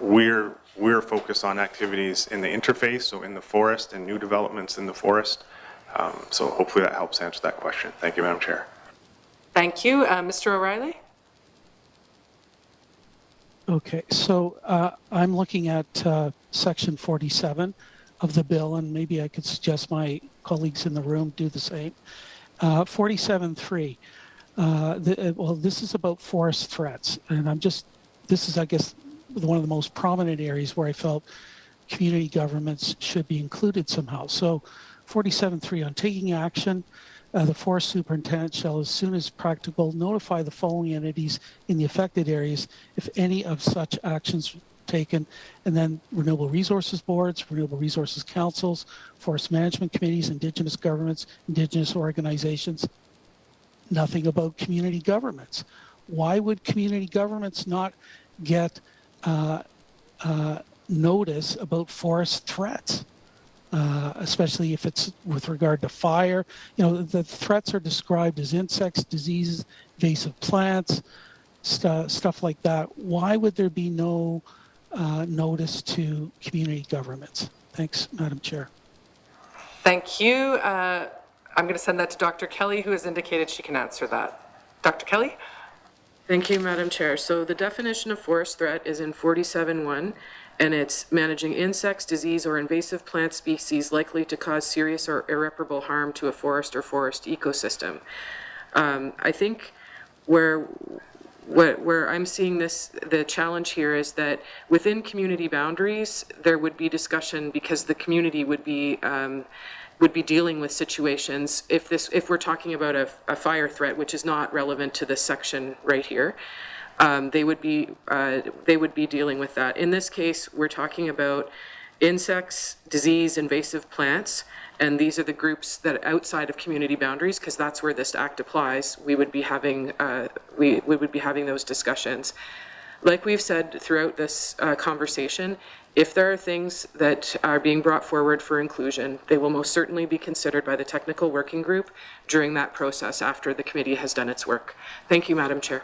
We're focused on activities in the interface, so in the forest and new developments in the forest. So hopefully that helps answer that question. Thank you, Madam Chair. Thank you. Mr. O'Reilly? Okay, so I'm looking at section 47 of the bill, and maybe I could suggest my colleagues in the room do the same. 47.3, this is about forest threats, and this is, I guess, one of the most prominent areas where I felt community governments should be included somehow. So 47.3, on taking action, the forest superintendent shall, as soon as practicable, notify the following entities in the affected areas if any of such actions taken, and then Renewable Resources Boards, Renewable Resources Councils, Forest Management Committees, Indigenous governments, Indigenous organizations. Nothing about community governments. Why would community governments not get notice about forest threats? Especially if it's with regard to fire. The threats are described as insects, diseases, invasive plants, stuff like that. Why would there be no notice to community governments? Thanks, Madam Chair. Thank you. I'm going to send that to Dr. Kelly, who has indicated she can answer that. Dr. Kelly? Thank you, Madam Chair. So the definition of forest threat is in 47.1, and it's managing insects, disease, or invasive plant species likely to cause serious or irreparable harm to a forest or forest ecosystem. I think where I'm seeing the challenge here is that within community boundaries, there would be discussion because the community would be dealing with situations. If we're talking about a fire threat, which is not relevant to this section right here, they would be dealing with that. In this case, we're talking about insects, disease, invasive plants, and these are the groups that are outside of community boundaries, because that's where this act applies. We would be having we would be having those discussions. Like we've said throughout this conversation, if there are things that are being brought forward for inclusion, they will most certainly be considered by the technical working group during that process after the committee has done its work. Thank you, Madam Chair.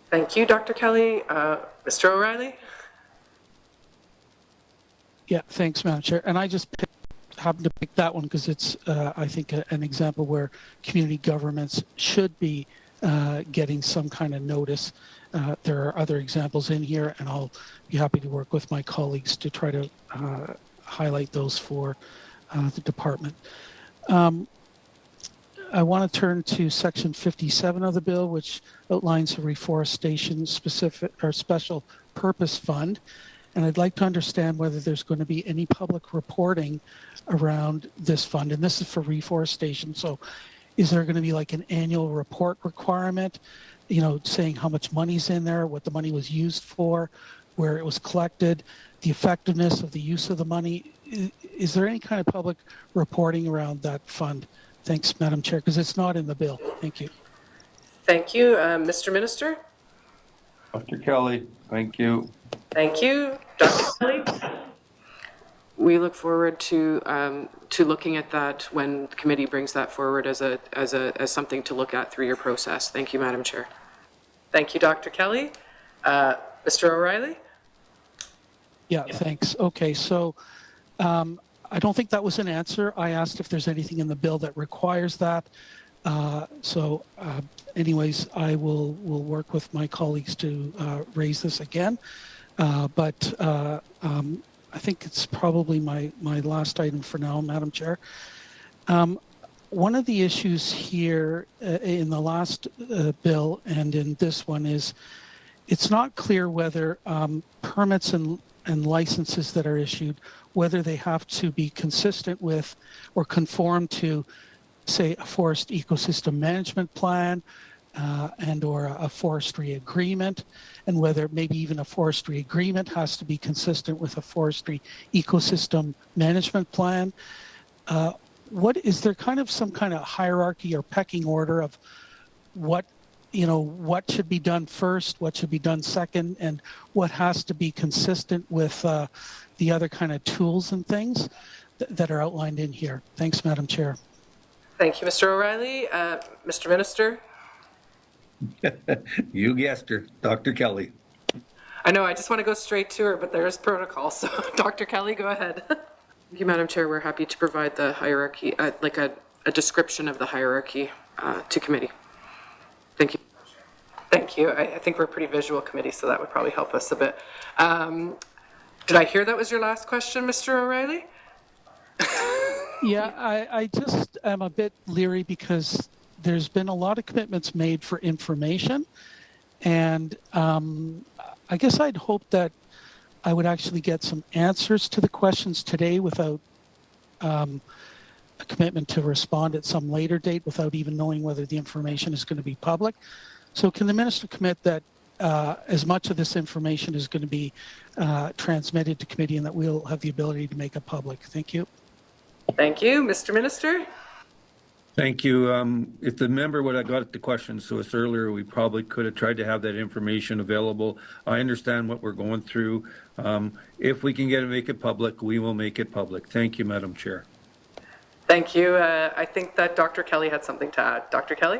Thank you, Dr. Kelly. Mr. O'Reilly? Yeah, thanks, Madam Chair. And I just happened to pick that one because it's, I think, an example where community governments should be getting some kind of notice. There are other examples in here, and I'll be happy to work with my colleagues to try to highlight those for the department. I want to turn to section 57 of the bill, which outlines a reforestation specific or special purpose fund. And I'd like to understand whether there's going to be any public reporting around this fund. And this is for reforestation. So is there going to be like an annual report requirement, saying how much money's in there, what the money was used for, where it was collected, the effectiveness of the use of the money? Is there any kind of public reporting around that fund? Thanks, Madam Chair, because it's not in the bill. Thank you. Thank you. Mr. Minister? Dr. Kelly, thank you. Thank you. Dr. Kelly? We look forward to looking at that when the committee brings that forward as something to look at through your process. Thank you, Madam Chair. Thank you, Dr. Kelly. Mr. O'Reilly? Yeah, thanks. Okay, so I don't think that was an answer. I asked if there's anything in the bill that requires that. Anyways, I will work with my colleagues to raise this again. But I think it's probably my last item for now, Madam Chair. One of the issues here in the last bill and in this one is it's not clear whether permits and licenses that are issued, whether they have to be consistent with or conform to, say, a forest ecosystem management plan and or a forestry agreement, and whether maybe even a forestry agreement has to be consistent with a forestry ecosystem management plan. What is there kind of some kind of hierarchy or pecking order of what should be done first, what should be done second, and what has to be consistent with the other kind of tools and things that are outlined in here? Thanks, Madam Chair. Thank you, Mr. O'Reilly. Mr. Minister? You guessed her, Dr. Kelly. I know, I just want to go straight to her, but there is protocol. So Dr. Kelly, go ahead. Thank you, Madam Chair. We're happy to provide the hierarchy, like a description of the hierarchy to committee. Thank you. Thank you. I think we're a pretty visual committee, so that would probably help us a bit. Did I hear that was your last question, Mr. O'Reilly? Yeah, I just am a bit leery because there's been a lot of commitments made for information, and I guess I'd hope that I would actually get some answers to the questions today without a commitment to respond at some later date without even knowing whether the information is going to be public. So can the Minister commit that as much of this information is going to be transmitted to committee and that we'll have the ability to make it public? Thank you. Thank you. Mr. Minister? Thank you. If the member would have got the questions to us earlier, we probably could have tried to have that information available. I understand what we're going through. If we can make it public, we will make it public. Thank you, Madam Chair. Thank you. I think that Dr. Kelly had something to add. Dr. Kelly?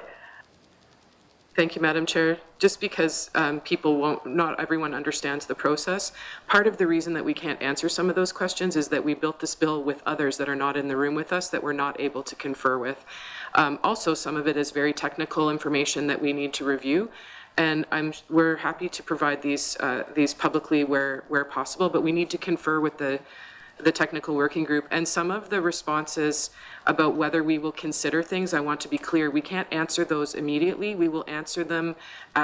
Thank you, Madam Chair. Just because not everyone understands the process, part of the reason that we can't answer some of those questions is that we built this bill with others that are not in the room with us that we're not able to confer with. Also, some of it is very technical information that we need to review, and we're happy to provide these publicly where possible, but we need to confer with the technical working group. And some of the responses about whether we will consider things, I want to be clear, we can't answer those immediately. We will answer them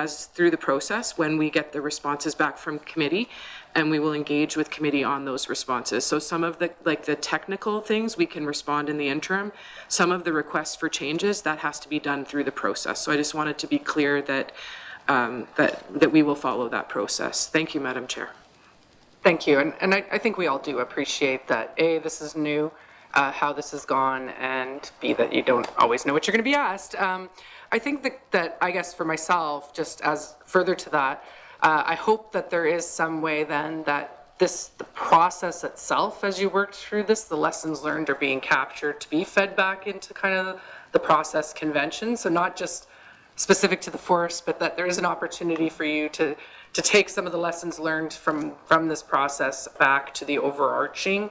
through the process when we get the responses back from committee, and we will engage with committee on those responses. So some of the technical things we can respond in the interim. Some of the requests for changes, that has to be done through the process. So I just wanted to be clear that that we will follow that process. Thank you, Madam Chair. Thank you. And I think we all do appreciate that, A, this is new, how this has gone, and B, that you don't always know what you're going to be asked. I think that I guess for myself, just as further to that, I hope that there is some way then that the process itself, as you work through this, the lessons learned are being captured to be fed back into kind of the process convention. So not just specific to the forest, but that there is an opportunity for you to take some of the lessons learned from this process back to the overarching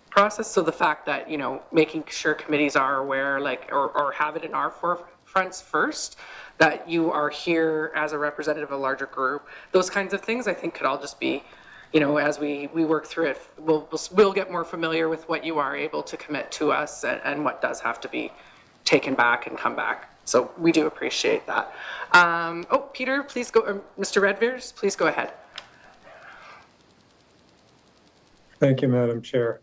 process. So the fact that, making sure committees are aware, or have it in our forefronts first, that you are here as a representative of a larger group, those kinds of things, I think could all just be, as we work through it, we'll get more familiar with what you are able to commit to us and what does have to be taken back and come back. So we do appreciate that. Peter, please go. Mr. Redveers, please go ahead. Thank you, Madam Chair.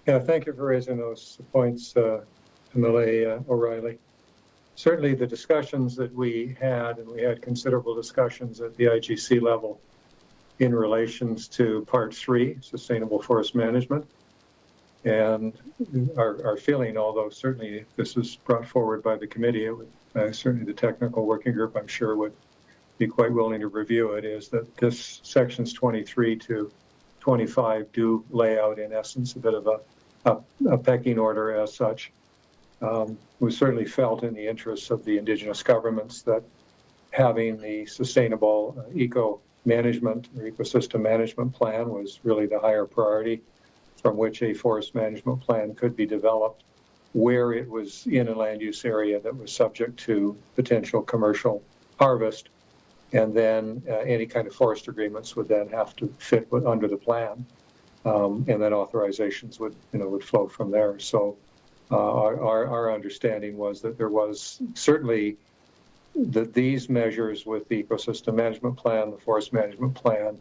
Yeah, thank you for raising those points, MLA O'Reilly. Certainly the discussions that we had, and we had considerable discussions at the IGC level in relations to Part 3, Sustainable Forest Management. And our feeling, although certainly this is brought forward by the committee, certainly the technical working group, I'm sure, would be quite willing to review it, is that this sections 23 to 25 do lay out, in essence, a bit of a pecking order as such. We certainly felt in the interests of the Indigenous governments that having the sustainable eco management or ecosystem management plan was really the higher priority, from which a forest management plan could be developed where it was in a land use area that was subject to potential commercial harvest. And then any kind of forest agreements would then have to fit under the plan. And then authorizations would flow from there. So our understanding was that there was certainly that these measures with the ecosystem management plan, the forest management plan,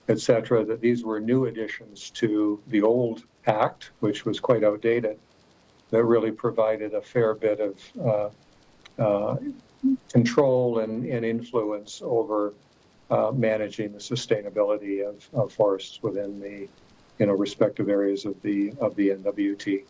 et cetera, that these were new additions to the old act, which was quite outdated, that really provided a fair bit of control and influence over managing the sustainability of forests within the respective areas of the NWT.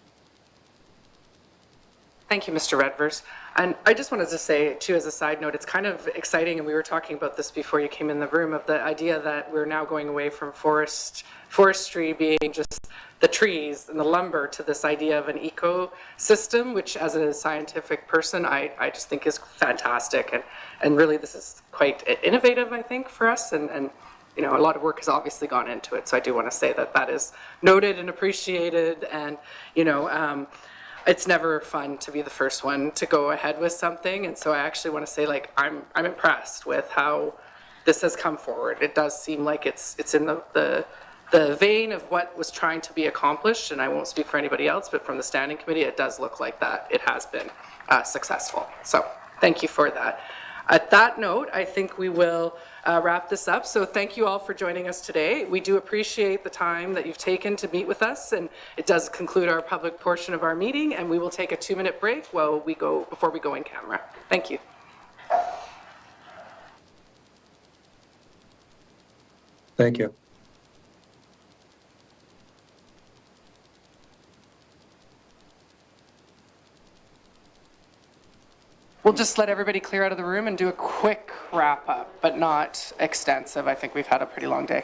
Thank you, Mr. Redvers. And I just wanted to say, too, as a side note, it's kind of exciting, and we were talking about this before you came in the room, of the idea that we're now going away from forestry being just the trees and the lumber to this idea of an ecosystem, which as a scientific person, I just think is fantastic. And really, this is quite innovative, I think, for us. And a lot of work has obviously gone into it. So I do want to say that that is noted and appreciated. And, it's never fun to be the first one to go ahead with something. And so I actually want to say, I'm impressed with how this has come forward. It does seem like it's in the vein of what was trying to be accomplished. And I won't speak for anybody else, but from the standing committee, it does look like that it has been successful. So thank you for that. At that note, I think we will wrap this up. So thank you all for joining us today. We do appreciate the time that you've taken to meet with us, and it does conclude our public portion of our meeting, and we will take a 2-minute break before we go in camera. Thank you. Thank you. We'll just let everybody clear out of the room and do a quick wrap up, but not extensive. I think we've had a pretty long day.